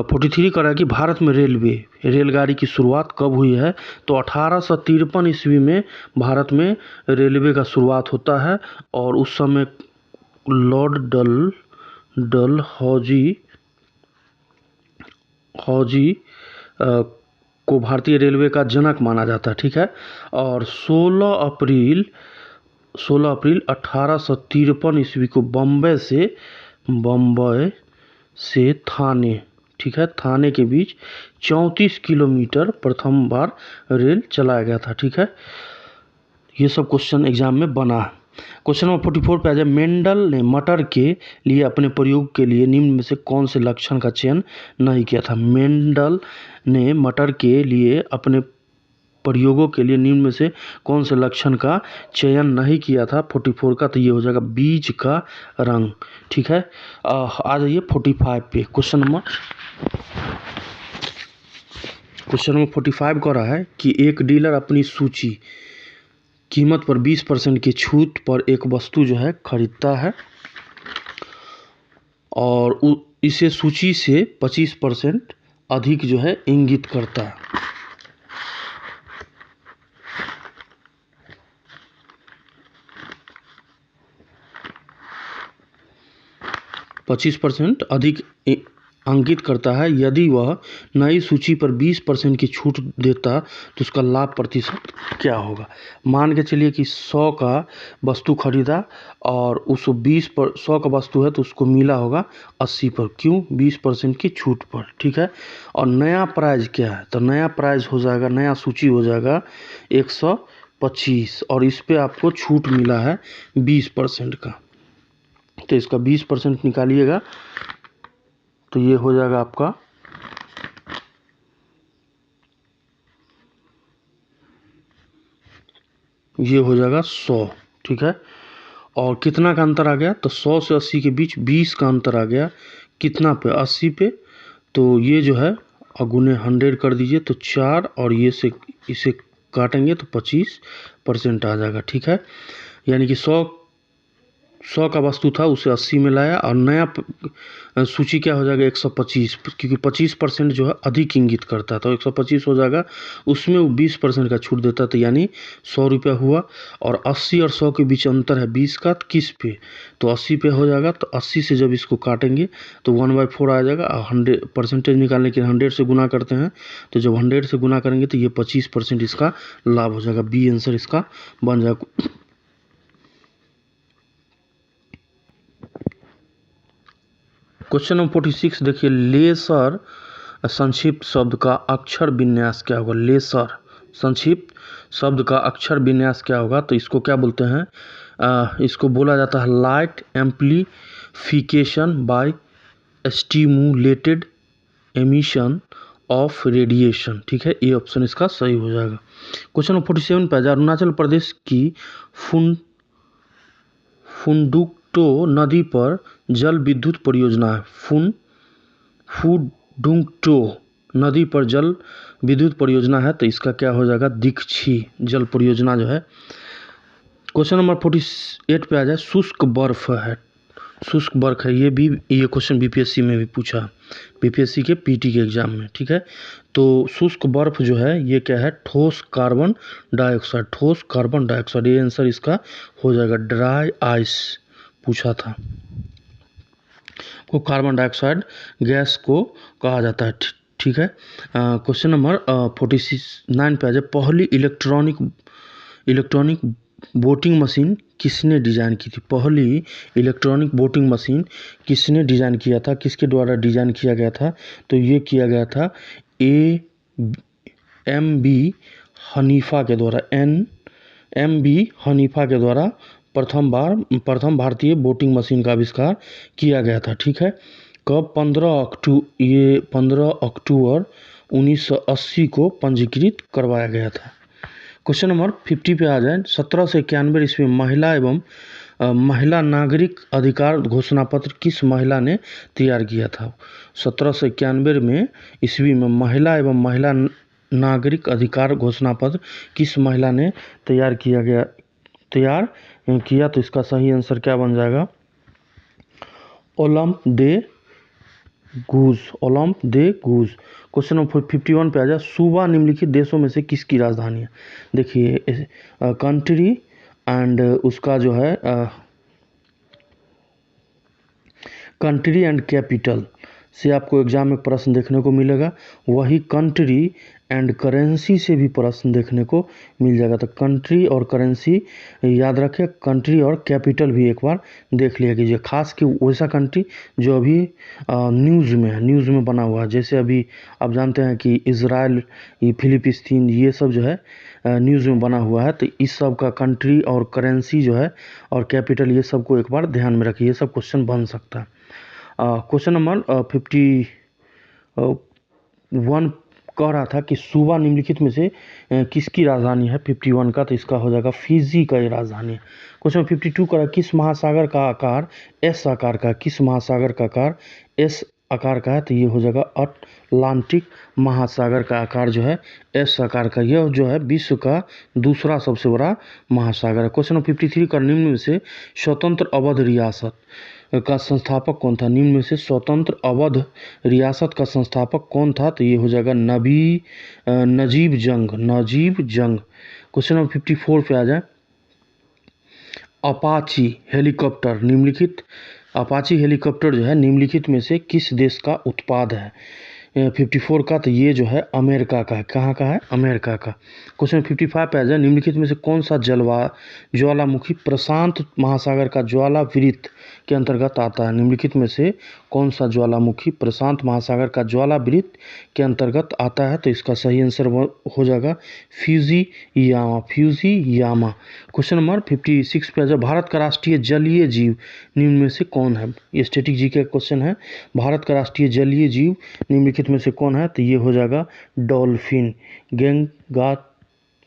43 कर रहा है कि भारत में रेलगाड़ी की शुरुआत कब हुई है? तो 1853 ईस्वी में भारत में रेलवे का शुरुआत होता है। और उस समय लॉर्ड हौजी को भारतीय रेलवे का जनक माना जाता है, ठीक है। और 16 अप्रैल 1853 ईस्वी को बम्बई से थाने, ठीक है, थाने के बीच 34 किलोमीटर प्रथम बार रेल चलाया गया था, ठीक है। ये सब क्वेश्चन एग्जाम में बना है। क्वेश्चन नंबर 44 पे आ जाए। मेंडल ने मटर के लिए अपने प्रयोग के लिए निम्न में से कौन से लक्षण का चयन नहीं किया था? मेंडल ने मटर के लिए अपने प्रयोगों के लिए निम्न में से कौन से लक्षण का चयन नहीं किया था? 44 का, तो ये हो जाएगा बीज का रंग, ठीक है। आ जाइए 45 पे। क्वेश्चन नंबर 45 कह रहा है कि एक डीलर अपनी सूची कीमत पर 20% की छूट पर एक वस्तु जो है खरीदता है और इसे सूची से 25% अधिक जो है इंगित करता है। 25% अधिक अंकित करता है। यदि वह नई सूची पर 20% की छूट देता तो उसका लाभ प्रतिशत क्या होगा। मान के चलिए कि 100 का वस्तु खरीदा और उस 100 का वस्तु है तो उसको मिला होगा 80 पर। क्यों? 20% की छूट पर। ठीक है। और नया प्राइस क्या है? तो नया प्राइस हो जाएगा, नया सूची हो जाएगा 125 और इस पे आपको छूट मिला है 20% का। तो इसका 20% निकालिएगा तो ये हो जाएगा आपका ये हो जाएगा 100। ठीक है। और कितना का अंतर आ गया? तो 100 से 80 के बीच 20 का अंतर आ गया। कितना पे? 80 पे। तो ये जो है गुने 100 कर दीजिए तो 4 और ये से इसे काटेंगे तो 25% आ जाएगा। ठीक है। यानी कि 100 का वस्तु था उसे 80 में लाया और नया सूची क्या हो जाएगा 125, क्योंकि 25% जो है अधिक इंगित करता है तो 125 हो जाएगा। उसमें वो 20% का छूट देता है तो यानी 100 रुपया हुआ। और 80 और 100 के बीच अंतर है 20 का। तो किस पे? तो 80 पे हो जाएगा। तो 80 से जब इसको काटेंगे तो 1/4 आ जाएगा। 100% निकालने के लिए 100 से गुना करते हैं तो जब 100 से गुना करेंगे तो ये 25% इसका लाभ हो जाएगा। बी आंसर इसका बन जाएगा। क्वेश्चन नंबर 46 देखिए, लेसर संक्षिप्त शब्द का अक्षर विन्यास क्या होगा? लेसर संक्षिप्त शब्द का अक्षर विन्यास क्या होगा? तो इसको क्या बोलते हैं? इसको बोला जाता है light amplification by stimulated emission of radiation. ठीक है। ये ऑप्शन इसका सही हो जाएगा। क्वेश्चन नंबर 47 पे अरुणाचल प्रदेश की फुंडुकटो नदी पर जल विद्युत परियोजना है। फुंडुकटो नदी पर जल विद्युत परियोजना है तो इसका क्या हो जाएगा? दीक्षी जल परियोजना जो है। क्वेश्चन नंबर 48 पे आ जाए, शुष्क बर्फ है। शुष्क बर्फ है ये क्वेश्चन बीपीएससी में भी पूछा, बीपीएससी के पीटी के एग्जाम में। ठीक है। तो शुष्क बर्फ जो है ये क्या है? ठोस कार्बन डाइऑक्साइड। ठोस कार्बन डाइऑक्साइड ये आंसर इसका हो जाएगा। ड्राई आइस पूछा था। को कार्बन डाइऑक्साइड गैस को कहा जाता है। ठीक है। क्वेश्चन नंबर 49 पे आ जाए, पहली इलेक्ट्रॉनिक वोटिंग मशीन किसने डिज़ाइन की थी? पहली इलेक्ट्रॉनिक वोटिंग मशीन किसने डिज़ाइन किया था? किसके द्वारा डिज़ाइन किया गया था? तो ये किया गया था MB हनीफा के द्वारा। MB हनीफा के द्वारा प्रथम भारतीय वोटिंग मशीन का आविष्कार किया गया था। ठीक है। कब? 15 अक्टूबर 1980 को पंजीकृत करवाया गया था। क्वेश्चन नंबर 50 पे आ जाए, 1791 ईस्वी में महिला नागरिक अधिकार घोषणा पत्र किस महिला ने तैयार किया था? 1791 में ईस्वी में महिला नागरिक अधिकार घोषणा पत्र किस महिला ने तैयार किया? तो इसका सही आंसर क्या बन जाएगा? ओलम दे गूज। क्वेश्चन नंबर 51 पे आ जाए, सूबा निम्नलिखित देशों में से किसकी राजधानी है? देखिए कंट्री एंड उसका जो है कंट्री एंड कैपिटल से आपको एग्जाम में प्रश्न देखने को मिलेगा। वही कंट्री एंड करेंसी से भी प्रश्न देखने को मिल जाएगा। तो कंट्री और करेंसी याद रखें, कंट्री और कैपिटल भी एक बार देख लिया कीजिए। खास कि वैसा कंट्री जो अभी न्यूज़ में बना हुआ है। जैसे अभी आप जानते हैं कि इजराइल, फिलिस्तीन, ये सब जो है न्यूज़ में बना हुआ है। तो इस सब का कंट्री और करेंसी जो है और कैपिटल ये सब को एक बार ध्यान में रखिए। ये सब क्वेश्चन बन सकता है। क्वेश्चन नंबर 51 कह रहा था कि सूबा निम्नलिखित में से किसकी राजधानी है? 51 का तो इसका हो जाएगा फिजी का ये राजधानी है। क्वेश्चन 52 कह रहा है, किस महासागर का आकार एस आकार का? किस महासागर का आकार एस आकार का है तो ये हो जाएगा अटलांटिक महासागर का आकार जो है एस आकार का। यह जो है विश्व का दूसरा सबसे बड़ा महासागर है। क्वेश्चन नंबर 53 का निम्न में से स्वतंत्र अवध रियासत का संस्थापक कौन था? निम्न में से स्वतंत्र अवध रियासत का संस्थापक कौन था? तो ये हो जाएगा नजीब जंग। क्वेश्चन नंबर 54 पे आ जाए। अपाची हेलीकॉप्टर जो है निम्नलिखित में से किस देश का उत्पाद है? 54 का तो ये जो है अमेरिका का है। कहाँ का है? अमेरिका का। क्वेश्चन 55 पे आ जाए। निम्नलिखित में से कौन सा ज्वालामुखी प्रशांत महासागर का ज्वालावृत्त के अंतर्गत आता है? निम्नलिखित में से कौन सा ज्वालामुखी प्रशांत महासागर का ज्वालावृत्त के अंतर्गत आता है? तो इसका सही आंसर हो जाएगा फ्यूजियामा। क्वेश्चन नंबर 56 पे आ जाए। भारत का राष्ट्रीय जलीय जीव निम्न में से कौन है? ये स्टैटिक जी का क्वेश्चन है। भारत का राष्ट्रीय जलीय जीव निम्नलिखित में से कौन है? तो ये हो जाएगा dolphin,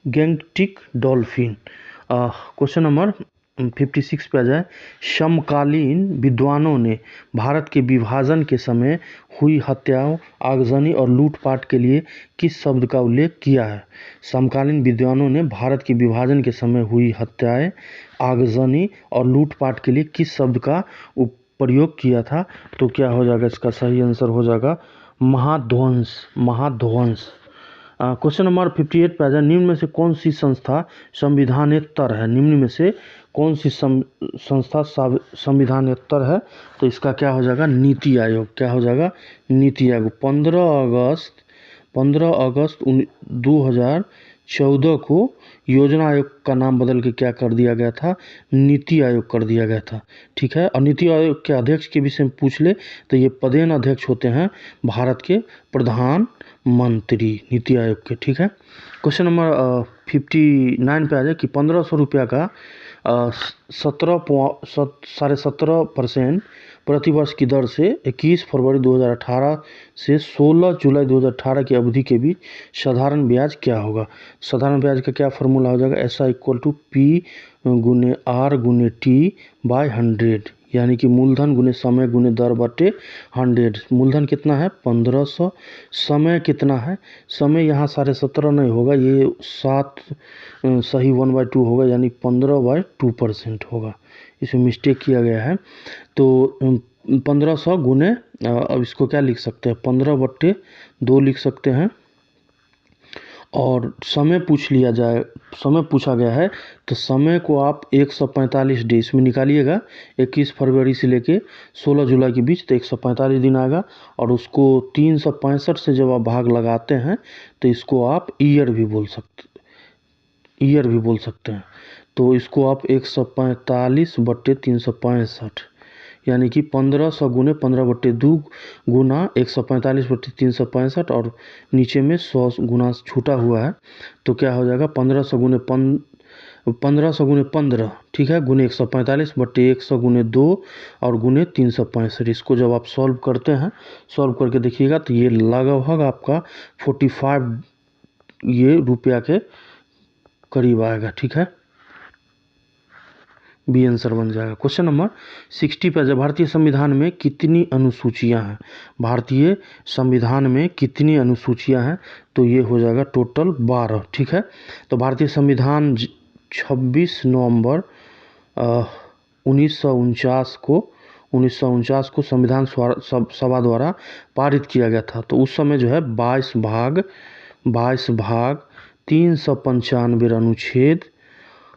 Gangetic dolphin. Question number 56 पे आ जाए। समकालीन विद्वानों ने भारत के विभाजन के समय हुई हत्याओं, आगजनी और लूटपाट के लिए किस शब्द का उल्लेख किया है? समकालीन विद्वानों ने भारत के विभाजन के समय हुई हत्याएं, आगजनी और लूटपाट के लिए किस शब्द का प्रयोग किया था? तो क्या हो जाएगा? इसका सही आंसर हो जाएगा महाध्वंस। क्वेश्चन नंबर 58 पे आ जाए। निम्न में से कौन सी संस्था संविधानेतर है? निम्न में से कौन सी संस्था संविधानेतर है? तो इसका क्या हो जाएगा? नीति आयोग। क्या हो जाएगा? नीति आयोग। 15 अगस्त 2014 को योजना आयोग का नाम बदल के क्या कर दिया गया था? नीति आयोग कर दिया गया था। ठीक है। और नीति आयोग के अध्यक्ष के विषय में पूछ ले तो ये पदेन अध्यक्ष होते हैं भारत के प्रधानमंत्री, नीति आयोग के। ठीक है। क्वेश्चन नंबर 59 पे आ जाए कि 1500 रुपया का 17.5% प्रतिवर्ष की दर से 21 फरवरी 2018 से 16 जुलाई 2018 की अवधि के बीच साधारण ब्याज क्या होगा? साधारण ब्याज का क्या फॉर्मूला हो जाएगा? ऐसा इक्वल टू P गुने R गुने T बाय 100, यानी कि मूलधन गुने समय गुने दर बटे 100। मूलधन कितना है? 1500। समय कितना है? समय यहाँ 17.5 नहीं होगा, ये 7 सही 1/2 होगा, यानी 15/2% होगा। इसमें मिस्टेक किया गया है। तो 1500 गुने, अब इसको क्या लिख सकते हैं? 15/2 लिख सकते हैं। और समय पूछा गया है तो समय को आप 145 डे इसमें निकालिएगा। 21 फरवरी से लेके 16 जुलाई के बीच तो 145 दिन आएगा। और उसको 365 से जब आप भाग लगाते हैं तो इसको आप ईयर भी बोल सकते हैं। तो इसको आप 145/365 यानी कि 1500 गुने 15/2 गुना 145/365 और नीचे में 100 गुना छूटा हुआ है। तो क्या हो जाएगा? 1500 गुने 15, ठीक है, गुने 145/100 गुने 2 और गुने 365। इसको जब आप सॉल्व करते हैं, सॉल्व करके देखिएगा तो ये लगभग आपका 45 ये रुपया के करीब आएगा। ठीक है, बी आंसर बन जाएगा। क्वेश्चन नंबर 60 पे जब भारतीय संविधान में कितनी अनुसूचियां हैं? भारतीय संविधान में कितनी अनुसूचियां हैं? तो ये हो जाएगा टोटल 12। ठीक है। तो भारतीय संविधान 26 नवंबर 1949 को संविधान सभा द्वारा पारित किया गया था। तो उस समय जो है 22 भाग 395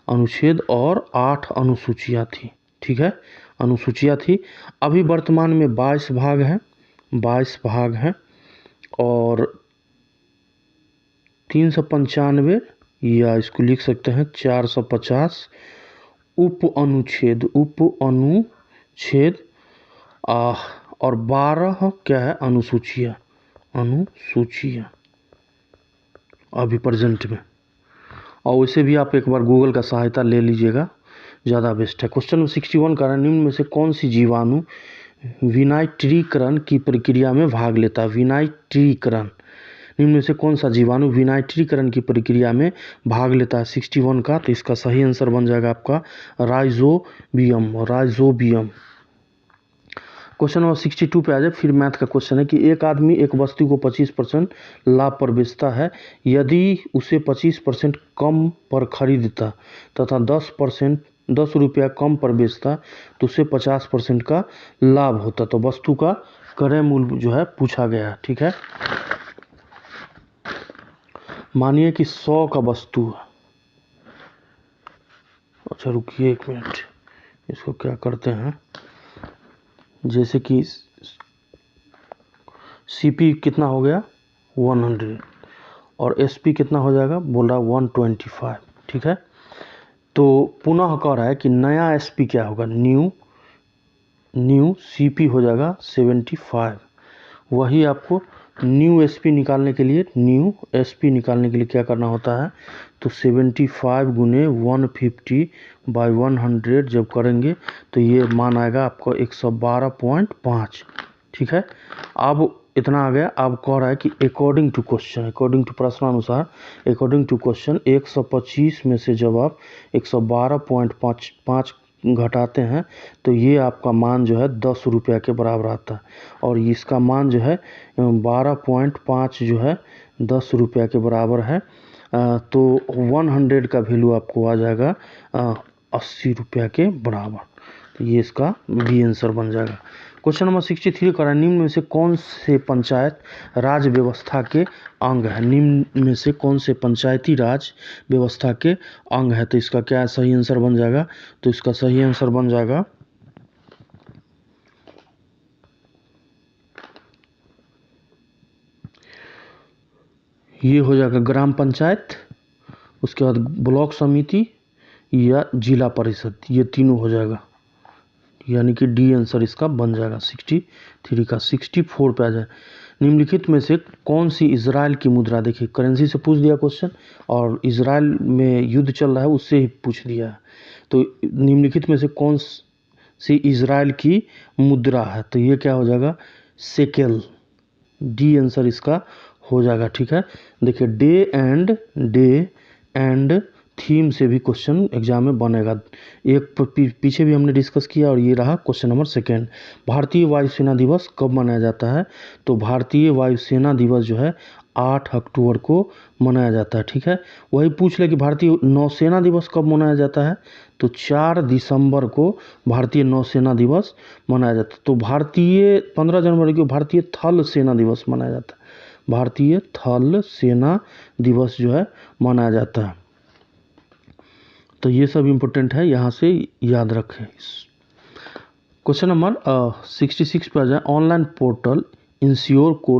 अनुच्छेद और 8 अनुसूचियां थी। ठीक है, अनुसूचियां थी। अभी वर्तमान में 22 भाग हैं और 395 या इसको लिख सकते हैं 450 उप अनुच्छेद और 12 क्या है? अनुसूचियां अभी प्रेजेंट में। और वैसे भी आप एक बार गूगल का सहायता ले लीजिएगा, ज़्यादा बेस्ट है। क्वेश्चन 61 का निम्न में से कौन सी जीवाणु विनाइट्रीकरण की प्रक्रिया में भाग लेता है? विनाइट्रीकरण, निम्न में से कौन सा जीवाणु विनाइट्रीकरण की प्रक्रिया में भाग लेता है? 61 का, तो इसका सही आंसर बन जाएगा आपका राइजोबियम। क्वेश्चन नंबर 62 पे आ जाए। फिर मैथ का क्वेश्चन है कि एक आदमी एक वस्तु को 25% लाभ पर बेचता है। यदि उसे 25% कम पर खरीदता तथा 10 रुपया कम पर बेचता तो उसे 50% का लाभ होता। तो वस्तु का क्रय मूल्य जो है पूछा गया है। ठीक है, मानिए कि 100 का वस्तु है। अच्छा रुकिए 1 मिनट, इसको क्या करते हैं, जैसे कि सीपी कितना हो गया 100 और एसपी कितना हो जाएगा, बोल रहा 125। ठीक है, तो पुनः कह रहा है कि नया एसपी क्या होगा, न्यू सीपी हो जाएगा 75। वही आपको न्यू एसपी निकालने के लिए क्या करना होता है, तो 75 गुने 150/100 जब करेंगे तो ये मान आएगा आपको 112.5। ठीक है, अब इतना आ गया। अब कह रहा है कि अकॉर्डिंग टू प्रश्नानुसार 125 में से जब आप 112.5 घटाते हैं तो ये आपका मान जो है 10 रुपया के बराबर आता है। और इसका मान जो है 12.5 जो है 10 रुपया के बराबर है। तो 100 का वैल्यू आपको आ जाएगा 80 रुपया के बराबर। तो ये इसका बी आंसर बन जाएगा। क्वेश्चन नंबर 63 का निम्न में से कौन से पंचायत राज व्यवस्था के अंग है। निम्न में से कौन से पंचायती राज व्यवस्था के अंग है। तो इसका क्या सही आंसर बन जाएगा, तो इसका सही आंसर बन जाएगा ये हो जाएगा ग्राम पंचायत, उसके बाद ब्लॉक समिति या जिला परिषद, ये तीनों हो जाएगा। यानी कि डी आंसर इसका बन जाएगा 63 का। 64 पे आ जाए। निम्नलिखित में से कौन सी इजराइल की मुद्रा, देखिए करेंसी से पूछ दिया क्वेश्चन और इजराइल में युद्ध चल रहा है उससे ही पूछ दिया है। तो निम्नलिखित में से कौन सी इजराइल की मुद्रा है, तो ये क्या हो जाएगा शेकेल। डी आंसर इसका हो जाएगा। ठीक है, देखिए डे एंड थीम से भी क्वेश्चन एग्जाम में बनेगा। एक पीछे भी हमने डिस्कस किया और ये रहा क्वेश्चन नंबर 2। भारतीय वायुसेना दिवस कब मनाया जाता है, तो भारतीय वायुसेना दिवस जो है 8 अक्टूबर को मनाया जाता है। ठीक है, वही पूछ ले कि भारतीय नौसेना दिवस कब मनाया जाता है, तो 4 दिसंबर को भारतीय नौसेना दिवस मनाया जाता है। तो 15 जनवरी को भारतीय थल सेना दिवस मनाया जाता है। भारतीय थल सेना दिवस जो है मनाया जाता है। तो ये सब इम्पोर्टेंट है, यहाँ से याद रखें। क्वेश्चन नंबर 66 पर आ जाए। ऑनलाइन पोर्टल इंश्योर को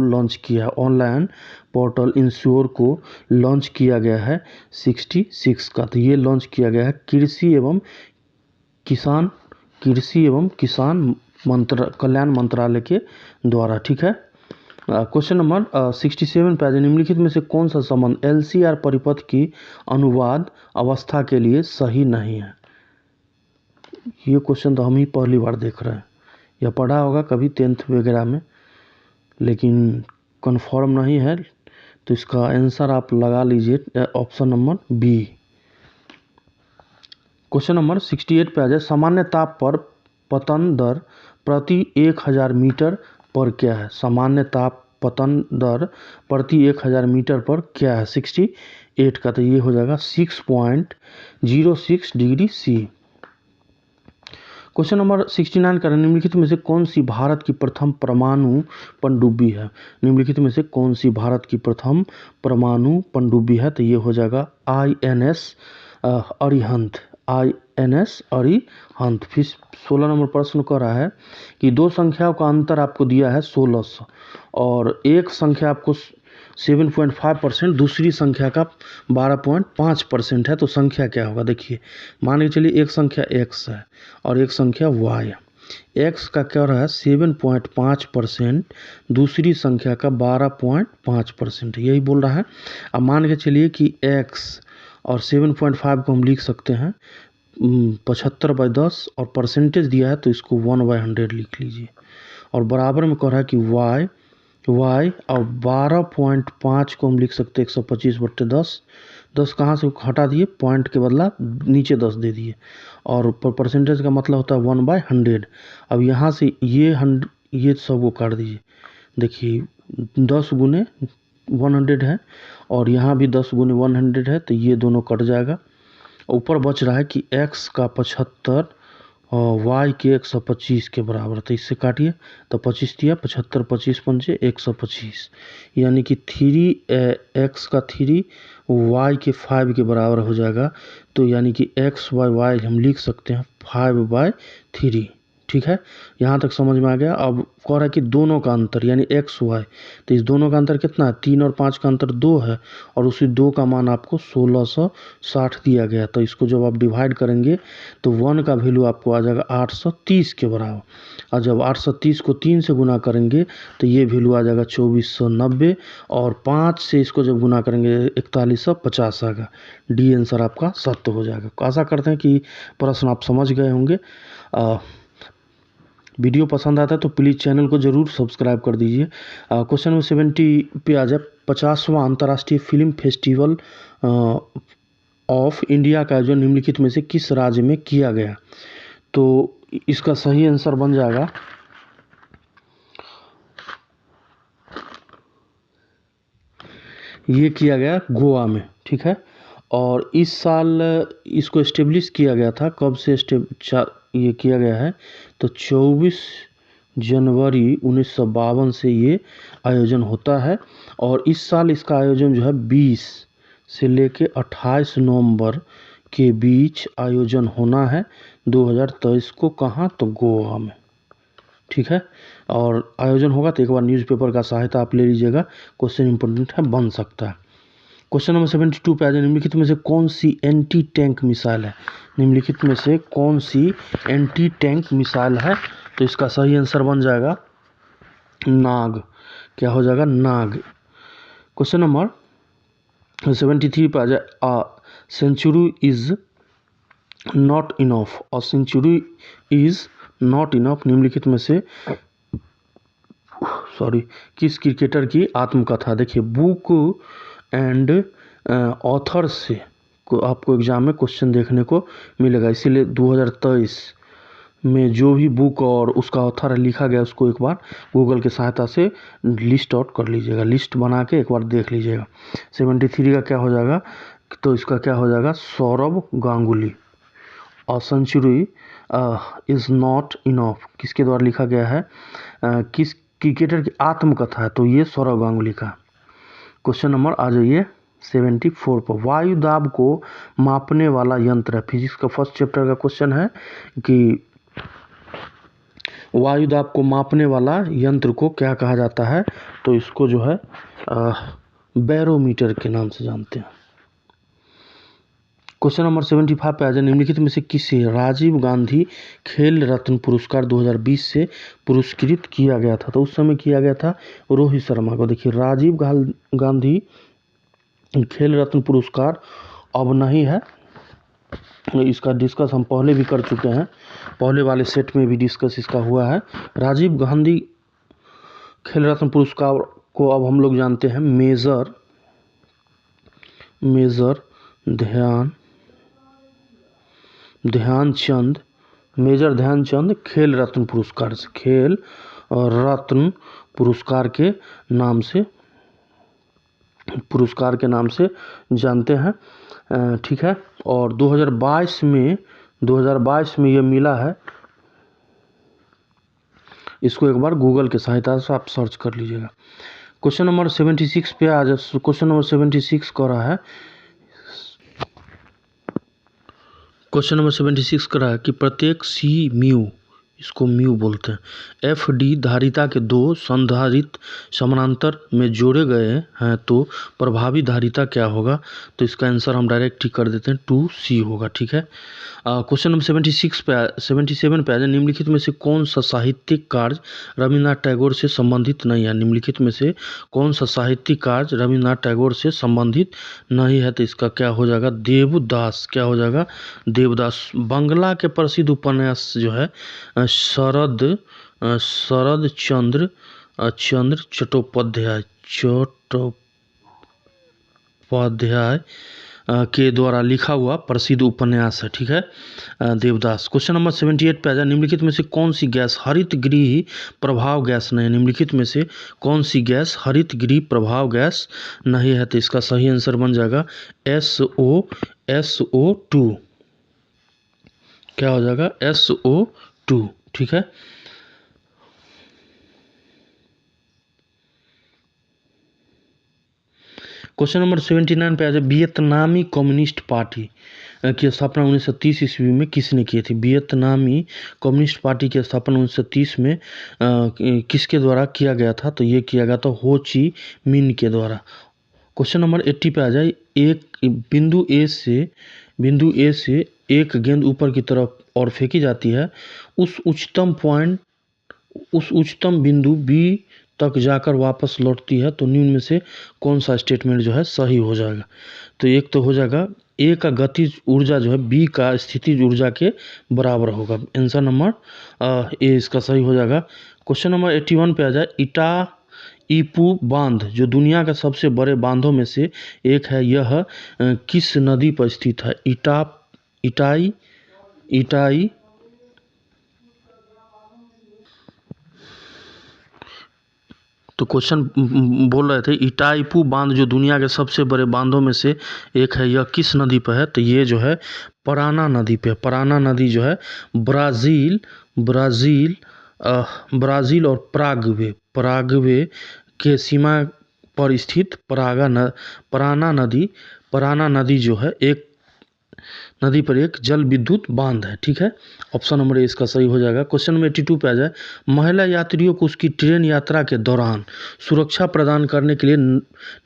लॉन्च किया गया है 66 का। तो ये लॉन्च किया गया है कृषि एवं किसान कल्याण मंत्रालय के द्वारा। ठीक है, क्वेश्चन नंबर 67 पे आ जाए। निम्नलिखित में से कौन सा संबंध एलसीआर परिपथ की अनुवाद अवस्था के लिए सही नहीं है। ये क्वेश्चन तो हम ही पहली बार देख रहे हैं, या पढ़ा होगा कभी 10th वगैरह में, लेकिन कंफर्म नहीं है। तो इसका आंसर आप लगा लीजिए option number B. Question number 68 पे आ जाए। सामान्य ताप पर पतन दर प्रति 1000 मीटर पर क्या है। सामान्य ताप पतन दर प्रति 1000 मीटर पर क्या है 68 का। तो ये हो जाएगा 6.06 डिग्री सी। क्वेश्चन नंबर 69 का निम्नलिखित में से कौन सी भारत की प्रथम परमाणु पनडुब्बी है। निम्नलिखित में से कौन सी भारत की प्रथम परमाणु पनडुब्बी है, तो ये हो जाएगा INS अरिहंत। फिर 16 नंबर प्रश्न कर रहा है कि दो संख्याओं का अंतर आपको दिया है 1600 और एक संख्या आपको 7.5%, दूसरी संख्या का 12.5% है। तो संख्या क्या होगा, देखिए मान के चलिए एक संख्या x है और एक संख्या y है। x का क्या रहा है 7.5%, दूसरी संख्या का 12.5%, यही बोल रहा है। अब मान के चलिए कि x और 7.5 को हम लिख सकते हैं 75/10 और परसेंटेज दिया है तो इसको 1/100 लिख लीजिए। और बराबर में कह रहा है कि y और 12.5 को हम लिख सकते हैं 125/10, 10 कहाँ से हटा दिए, पॉइंट के बदला नीचे 10 दे दिए, और परसेंटेज का मतलब होता है 1/100। अब यहाँ से ये सब को काट दीजिए। देखिए 10 गुने 100 है, और यहाँ भी 10 गुने 100 है, तो ये दोनों कट जाएगा। ऊपर बच रहा है कि x का 75 और y के 125 के बराबर, तो इससे काटिए। तो 25 दिया, 75 25 पंचे 125, यानी कि 3x का 3 y के 5 के बराबर हो जाएगा। तो यानी कि x/y हम लिख सकते हैं 5/3। ठीक है, यहाँ तक समझ में आ गया। अब कह रहा है कि दोनों का अंतर यानी x y, तो इस दोनों का अंतर कितना है, 3 और 5 का अंतर 2 है, और उसी 2 का मान आपको 1660 दिया गया। तो इसको जब आप डिवाइड करेंगे तो 1 का वैल्यू आपको आ जाएगा 830 के बराबर, और जब 830 को 3 से गुना करेंगे तो ये वैल्यू आ जाएगा 2490, और 5 से इसको जब गुना करेंगे 4150 आएगा। डी आंसर आपका सत्य हो जाएगा। आशा करते हैं कि प्रश्न आप समझ गए होंगे। वीडियो पसंद आता है तो प्लीज़ चैनल को ज़रूर सब्सक्राइब कर दीजिए। क्वेश्चन नंबर 70 पे आ जाए। 50वां अंतर्राष्ट्रीय फिल्म फेस्टिवल ऑफ इंडिया का आयोजन निम्नलिखित में से किस राज्य में किया गया? तो इसका सही आंसर बन जाएगा, ये किया गया गोवा में। ठीक है, और इस साल इसको एस्टेब्लिश किया गया था। कब से ये किया गया है? तो 24 जनवरी 1952 से ये आयोजन होता है, और इस साल इसका आयोजन जो है 20 से लेके 28 नवंबर के बीच आयोजन होना है 2023 को। कहाँ? तो गोवा में। ठीक है, और आयोजन होगा तो एक बार न्यूज़पेपर का सहायता आप ले लीजिएगा, क्वेश्चन इंपॉर्टेंट है, बन सकता है। क्वेश्चन नंबर 72 पे आ जाए। निम्नलिखित में से कौन सी एंटी टैंक मिसाइल है? निम्नलिखित में से कौन सी एंटी टैंक मिसाइल है? तो इसका सही आंसर बन जाएगा नाग। क्या हो जाएगा? नाग। क्वेश्चन नंबर 73 पे आ जाए। सेंचुरी इज नॉट इनफ, और सेंचुरी इज नॉट इनफ निम्नलिखित में से किस क्रिकेटर की आत्मकथा? देखिए बुक एंड ऑथर से आपको एग्जाम में क्वेश्चन देखने को मिलेगा, इसीलिए 2023 में जो भी बुक और उसका ऑथर लिखा गया उसको एक बार गूगल की सहायता से लिस्ट आउट कर लीजिएगा, लिस्ट बना के एक बार देख लीजिएगा। 73 का क्या हो जाएगा? तो इसका क्या हो जाएगा? सौरव गांगुली। और सेंचुरी इज़ नॉट इनफ किसके द्वारा लिखा गया है? किस क्रिकेटर की आत्मकथा है? तो ये सौरव गांगुली का। क्वेश्चन नंबर आ जाइए 74 पर। वायु दाब को मापने वाला यंत्र है। फिजिक्स का फर्स्ट चैप्टर का क्वेश्चन है कि वायु दाब को मापने वाला यंत्र को क्या कहा जाता है? तो इसको जो है बैरोमीटर के नाम से जानते हैं। क्वेश्चन नंबर 75 पे आ जाए। निम्नलिखित में से किसे राजीव गांधी खेल रत्न पुरस्कार 2020 से पुरस्कृत किया गया था? तो उस समय किया गया था रोहित शर्मा को। देखिए राजीव गांधी खेल रत्न पुरस्कार अब नहीं है, इसका डिस्कस हम पहले भी कर चुके हैं, पहले वाले सेट में भी डिस्कस इसका हुआ है। राजीव गांधी खेल रत्न पुरस्कार को अब हम लोग जानते हैं मेजर ध्यानचंद खेल रत्न पुरस्कार से, खेल रत्न पुरस्कार के नाम से जानते हैं। ठीक है, और 2022 में ये मिला है। इसको एक बार गूगल के सहायता से आप सर्च कर लीजिएगा। क्वेश्चन नंबर 76 पे आ जाए। क्वेश्चन नंबर 76 कह रहा है, क्वेश्चन नंबर 76 कह रहा है कि प्रत्येक सी म्यू, इसको म्यू बोलते हैं, एफ डी धारिता के दो संधारित समानांतर में जोड़े गए हैं तो प्रभावी धारिता क्या होगा? तो इसका आंसर हम डायरेक्ट ही कर देते हैं, 2C होगा। ठीक है, क्वेश्चन नंबर 77 पे आ जाए। निम्नलिखित में से कौन सा साहित्यिक कार्य रविन्द्रनाथ टैगोर से संबंधित नहीं है? निम्नलिखित में से कौन सा साहित्यिक कार्य रविन्द्रनाथ टैगोर से संबंधित नहीं है? तो इसका क्या हो जाएगा? देवदास। क्या हो जाएगा? देवदास। बंगला के प्रसिद्ध उपन्यास जो है शरद चंद्र चट्टोपाध्याय के द्वारा लिखा हुआ प्रसिद्ध उपन्यास है, ठीक है, देवदास। क्वेश्चन नंबर 78 पे आ जाए, निम्नलिखित में से कौन सी गैस हरित गृह प्रभाव गैस नहीं है? निम्नलिखित में से कौन सी गैस हरित गृह प्रभाव गैस नहीं है? तो इसका सही आंसर बन जाएगा SO2। क्या हो जाएगा? SO2, ठीक है। क्वेश्चन नंबर 79 पे आ जाए, वियतनामी कम्युनिस्ट पार्टी की स्थापना 1930 ईस्वी में किसने की थी? वियतनामी कम्युनिस्ट पार्टी की स्थापना 1930 में किसके द्वारा किया गया था? तो ये किया गया था हो ची मिन के द्वारा। क्वेश्चन नंबर 80 पे आ जाए, एक बिंदु ए से एक गेंद ऊपर की तरफ और फेंकी जाती है, उस उच्चतम बिंदु बी तक जाकर वापस लौटती है, तो निम्न में से कौन सा स्टेटमेंट जो है सही हो जाएगा? तो एक तो हो जाएगा ए का गतिज ऊर्जा जो है बी का स्थितिज ऊर्जा के बराबर होगा। आंसर नंबर ए इसका सही हो जाएगा। क्वेश्चन नंबर 81 पे आ जाए, इटाईपू बांध जो दुनिया के सबसे बड़े बांधों में से एक है, यह किस नदी पर स्थित है? इटाई तो क्वेश्चन बोल रहे थे इटाईपू बांध जो दुनिया के सबसे बड़े बांधों में से एक है, यह किस नदी पर है? तो ये जो है पराना नदी पे। पराना नदी जो है ब्राज़ील और पराग्वे के सीमा पर स्थित पराना नदी जो है एक नदी पर एक जल विद्युत बांध है, ठीक है। ऑप्शन नंबर ए इसका सही हो जाएगा। क्वेश्चन नंबर 82 पे आ जाए, महिला यात्रियों को उसकी ट्रेन यात्रा के दौरान सुरक्षा प्रदान करने के लिए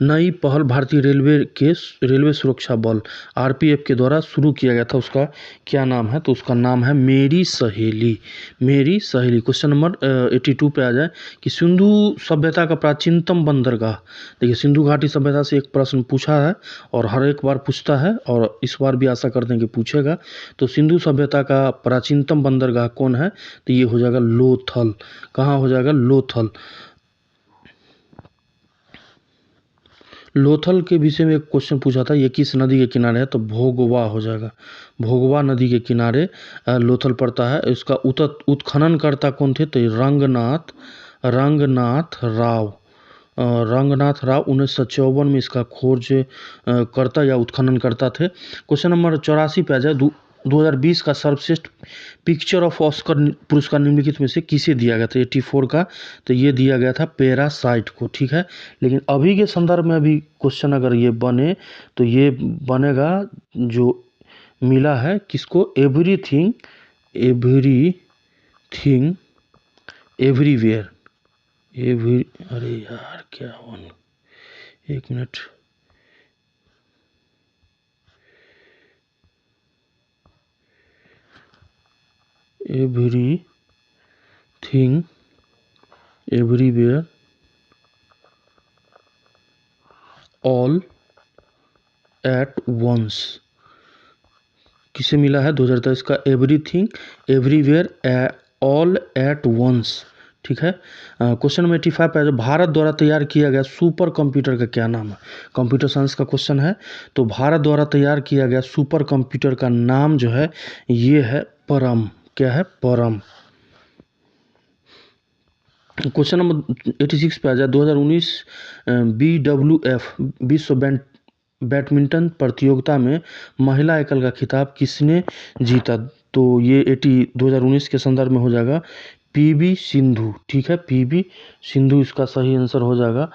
नई पहल भारतीय रेलवे सुरक्षा बल आरपीएफ के द्वारा शुरू किया गया था, उसका क्या नाम है? तो उसका नाम है मेरी सहेली। क्वेश्चन नंबर 82 पे आ जाए कि सिंधु सभ्यता का प्राचीनतम बंदरगाह। देखिए सिंधु घाटी सभ्यता से एक प्रश्न पूछा है और हर एक बार पूछता है और इस बार भी आशा करते हैं कि पूछेगा। तो सिंधु सभ्यता का प्राचीनतम बंदरगाह कौन है? तो ये हो जाएगा लोथल। कहाँ हो जाएगा? लोथल के विषय में एक क्वेश्चन पूछा था, ये किस नदी के किनारे है? तो भोगवा हो जाएगा। भोगवा नदी के किनारे लोथल पड़ता है। इसका उत्खनन करता कौन थे? तो रंगनाथ राव 1954 में इसका खोज करता या उत्खनन करता थे। क्वेश्चन नंबर 84 पे आ जाए, 2020 का सर्वश्रेष्ठ पिक्चर ऑफ ऑस्कर पुरस्कार निम्नलिखित में से किसे दिया गया था? 84 का तो ये दिया गया था पैरासाइट को, ठीक है। लेकिन अभी के संदर्भ में अभी क्वेश्चन अगर ये बने तो ये बनेगा जो मिला है किसको? Everything Everywhere. अरे यार क्या हुआ? एक minute. Everything Everywhere All at Once किसे मिला है? 2023 का Everything Everywhere All at Once, ठीक है। क्वेश्चन नंबर 85 पे भारत द्वारा तैयार किया गया सुपर कंप्यूटर का क्या नाम है? कंप्यूटर साइंस का क्वेश्चन है। तो भारत द्वारा तैयार किया गया सुपर कंप्यूटर का नाम जो है ये है परम। क्या है? परम। क्वेश्चन नंबर 86 पे आ जाए, 2019 BWF विश्व बैडमिंटन प्रतियोगिता में महिला एकल का खिताब किसने जीता? तो ये 2019 के संदर्भ में हो जाएगा PV सिंधु, ठीक है। PV सिंधु इसका सही आंसर हो जाएगा।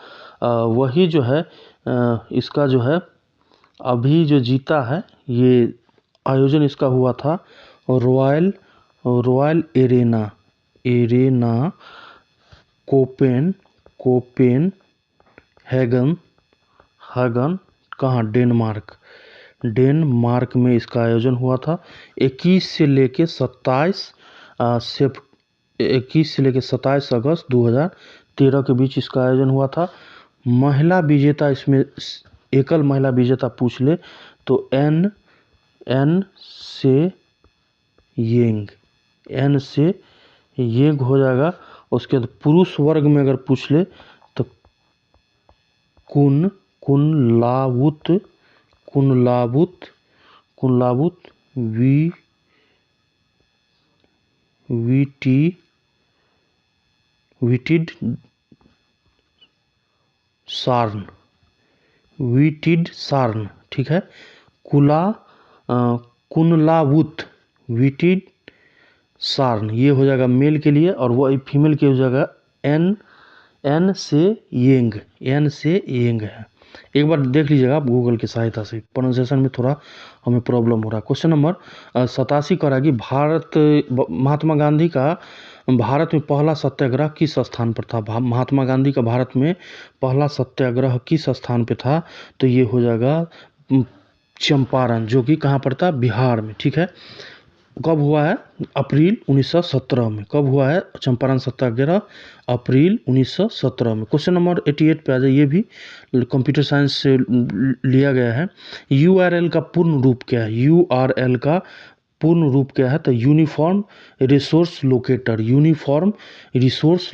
वही जो है इसका जो है अभी जो जीता है, ये आयोजन इसका हुआ था रॉयल एरेना कोपेन हैगन कहाँ? डेनमार्क में इसका आयोजन हुआ था। 21 से लेके 27 अगस्त 2013 के बीच इसका आयोजन हुआ था। महिला विजेता इसमें एकल महिला विजेता पूछ ले तो एन से येंग हो जाएगा। उसके बाद पुरुष वर्ग में अगर पूछ ले तो कुनलाबुत वीटिड सार्न, ठीक है। कुनलावुत वीटिड सार्न, ये हो जाएगा मेल के लिए, और वो फीमेल के हो जाएगा एन से येंग है। एक बार देख लीजिएगा आप गूगल की सहायता से, प्रोनाउंसिएशन में थोड़ा हमें प्रॉब्लम हो रहा है। क्वेश्चन नंबर 87 कराएगी, महात्मा गांधी का भारत में पहला सत्याग्रह किस स्थान पर था? महात्मा गांधी का भारत में पहला सत्याग्रह किस स्थान पे था? तो ये हो जाएगा चंपारण, जो कि कहाँ पर था? बिहार में, ठीक है। कब हुआ है? अप्रैल 1917 में। कब हुआ है चंपारण सत्याग्रह? अप्रैल 1917 में। क्वेश्चन नंबर 88 पे आ जाए, ये भी कंप्यूटर साइंस से लिया गया है। URL का पूर्ण रूप क्या है? URL का पूर्ण रूप क्या है? तो यूनिफॉर्म रिसोर्स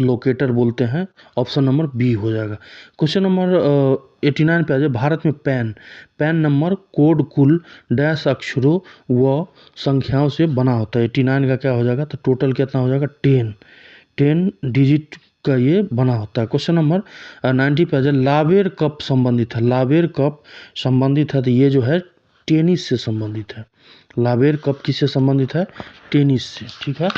लोकेटर बोलते हैं। ऑप्शन नंबर बी हो जाएगा। क्वेश्चन नंबर 89 पे आ जाए, भारत में पैन नंबर कोड कुल डैश अक्षरों व संख्याओं से बना होता है। 89 का क्या हो जाएगा? तो टोटल कितना हो जाएगा? 10 डिजिट का ये बना होता है। क्वेश्चन नंबर 90 पे आ जाए, लावेर कप संबंधित है। तो ये जो है टेनिस से संबंधित है। लावेर कप किससे संबंधित है? टेनिस से, ठीक है।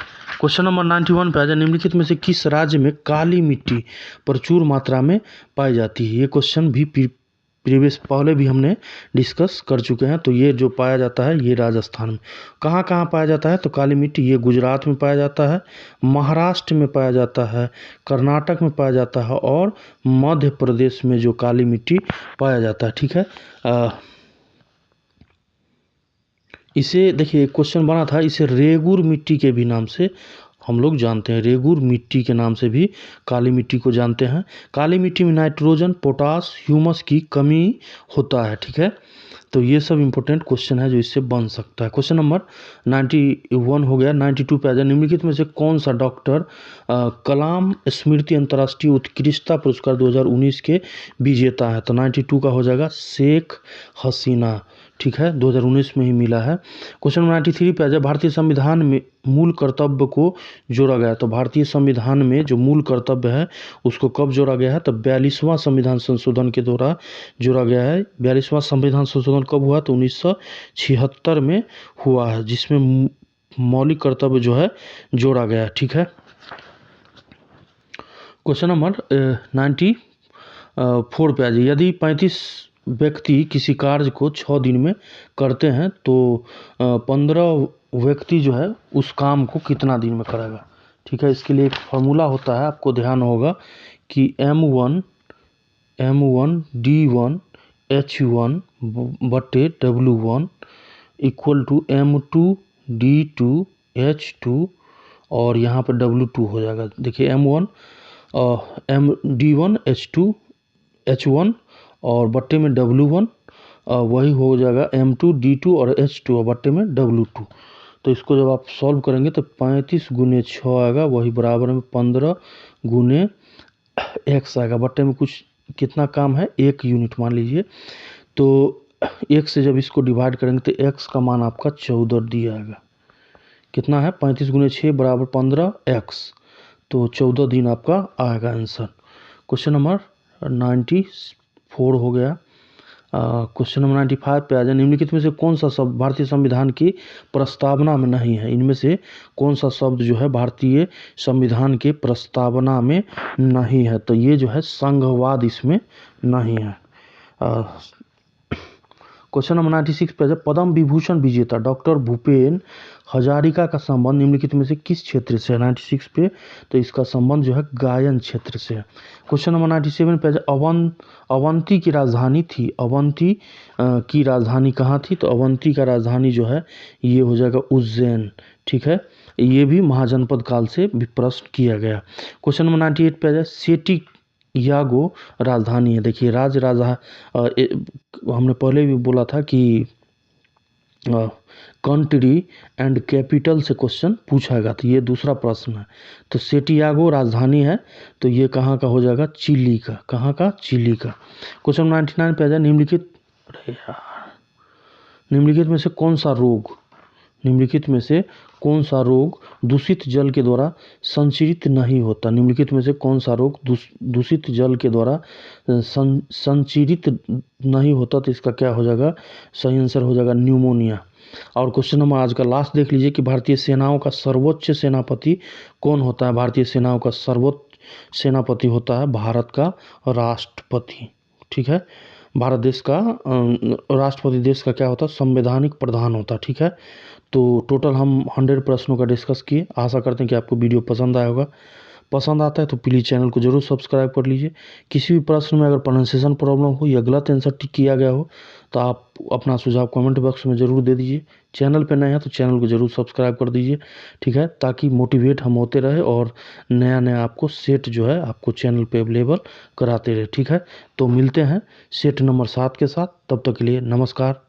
क्वेश्चन नंबर 91 पे आ जाए, निम्नलिखित में से किस राज्य में काली मिट्टी प्रचुर मात्रा में पाई जाती है? ये क्वेश्चन भी प्रीवियस पहले भी हमने डिस्कस कर चुके हैं। तो ये जो पाया जाता है ये राजस्थान में। कहाँ कहाँ पाया जाता है? तो काली मिट्टी ये गुजरात में पाया जाता है, महाराष्ट्र में पाया जाता है, कर्नाटक में पाया जाता है, और मध्य प्रदेश में जो काली मिट्टी पाया जाता है, ठीक है। इसे देखिए, क्वेश्चन बना था, इसे रेगुर मिट्टी के भी नाम से हम लोग जानते हैं। रेगुर मिट्टी के नाम से भी काली मिट्टी को जानते हैं। काली मिट्टी में नाइट्रोजन, पोटास, ह्यूमस की कमी होता है, ठीक है। तो ये सब इंपॉर्टेंट क्वेश्चन है जो इससे बन सकता है। क्वेश्चन नंबर 91 हो गया। 92 पे आ जाए, निम्नलिखित में से कौन सा डॉक्टर कलाम स्मृति अंतर्राष्ट्रीय उत्कृष्टता पुरस्कार 2019 के विजेता है? तो 92 का हो जाएगा शेख हसीना, ठीक है, 2019 में ही मिला है। क्वेश्चन नंबर 93 पे आ जाए, भारतीय संविधान में मूल कर्तव्य को जोड़ा गया है। तो भारतीय संविधान में जो मूल कर्तव्य है उसको कब जोड़ा गया है? तो 42वां संविधान संशोधन के द्वारा जोड़ा गया है। 42वां संविधान संशोधन कब हुआ? तो 1976 में हुआ है, जिसमें मौलिक कर्तव्य जो है जोड़ा गया है, ठीक है। क्वेश्चन नंबर 94 पे आ जाए, यदि 35 व्यक्ति किसी कार्य को 6 दिन में करते हैं तो 15 व्यक्ति जो है उस काम को कितना दिन में करेगा? ठीक है, इसके लिए एक फार्मूला होता है, आपको ध्यान होगा कि M1 D1 H1 बटे W1 equal to M2 D2 H2 और यहाँ पर W2 हो जाएगा। देखिए M1 D1 H1 और बट्टे में W1 वही हो जाएगा M2 D2 और H2 और बट्टे में W2। तो इसको जब आप सॉल्व करेंगे तो 35 गुने 6 आएगा, वही बराबर में 15 गुने x आएगा। बट्टे में कुछ कितना काम है? 1 यूनिट मान लीजिए। तो 1 से जब इसको डिवाइड करेंगे तो x का मान आपका 14 दिया जाएगा। कितना है? 35 गुने 6 बराबर 15x, तो 14 दिन आपका आएगा आंसर। क्वेश्चन नंबर 94 हो गया। क्वेश्चन नंबर 95 पे आ जाए, निम्नलिखित में से कौन सा शब्द भारतीय संविधान की प्रस्तावना में नहीं है? इनमें से कौन सा शब्द जो है भारतीय संविधान के प्रस्तावना में नहीं है? तो ये जो है संघवाद इसमें नहीं है। क्वेश्चन नंबर 96 पे पद्म विभूषण विजेता डॉक्टर भूपेन हजारिका का संबंध निम्नलिखित में से किस क्षेत्र से है? 96 पे तो इसका संबंध जो है गायन क्षेत्र से है। क्वेश्चन नंबर 97 पे अवंती की राजधानी थी। अवंती की राजधानी कहाँ थी? तो अवंती का राजधानी जो है ये हो जाएगा उज्जैन, ठीक है। ये भी महाजनपद काल से भी प्रश्न किया गया। क्वेश्चन नंबर 98 पे आ जाए, सेटी यागो राजधानी है। देखिए हमने पहले भी बोला था कि कंट्री एंड कैपिटल से क्वेश्चन पूछाएगा, तो ये दूसरा प्रश्न है। तो सेटियागो राजधानी है, तो ये कहाँ का हो जाएगा? चिली का। कहाँ का? चिली का। क्वेश्चन 99 पे आ जाए, निम्नलिखित निम्नलिखित में से कौन सा रोग, निम्नलिखित में से कौन सा रोग दूषित जल के द्वारा संचरित नहीं होता? निम्नलिखित में से कौन सा रोग दूषित जल के द्वारा संचरित नहीं होता? तो इसका क्या हो जाएगा? सही आंसर हो जाएगा न्यूमोनिया। और क्वेश्चन नंबर आज का लास्ट देख लीजिए कि भारतीय सेनाओं का सर्वोच्च सेनापति कौन होता है? भारतीय सेनाओं का सर्वोच्च सेनापति होता है भारत का राष्ट्रपति। ठीक है, भारत देश का राष्ट्रपति देश का क्या होता है? संवैधानिक प्रधान होता है। ठीक है, तो टोटल हम 100 प्रश्नों का डिस्कस किए। आशा करते हैं कि आपको वीडियो पसंद आया होगा। पसंद आता है तो प्लीज़ चैनल को जरूर सब्सक्राइब कर लीजिए। किसी भी प्रश्न में अगर प्रोनाउंसिएशन प्रॉब्लम हो या गलत आंसर टिक किया गया हो तो आप अपना सुझाव कमेंट बॉक्स में ज़रूर दे दीजिए। चैनल पे नए हैं तो चैनल को जरूर सब्सक्राइब कर दीजिए। ठीक है, ताकि मोटिवेट हम होते रहे और नया नया आपको सेट जो है आपको चैनल पे अवेलेबल कराते रहे। ठीक है, तो मिलते हैं सेट नंबर 7 के साथ। तब तक के लिए नमस्कार।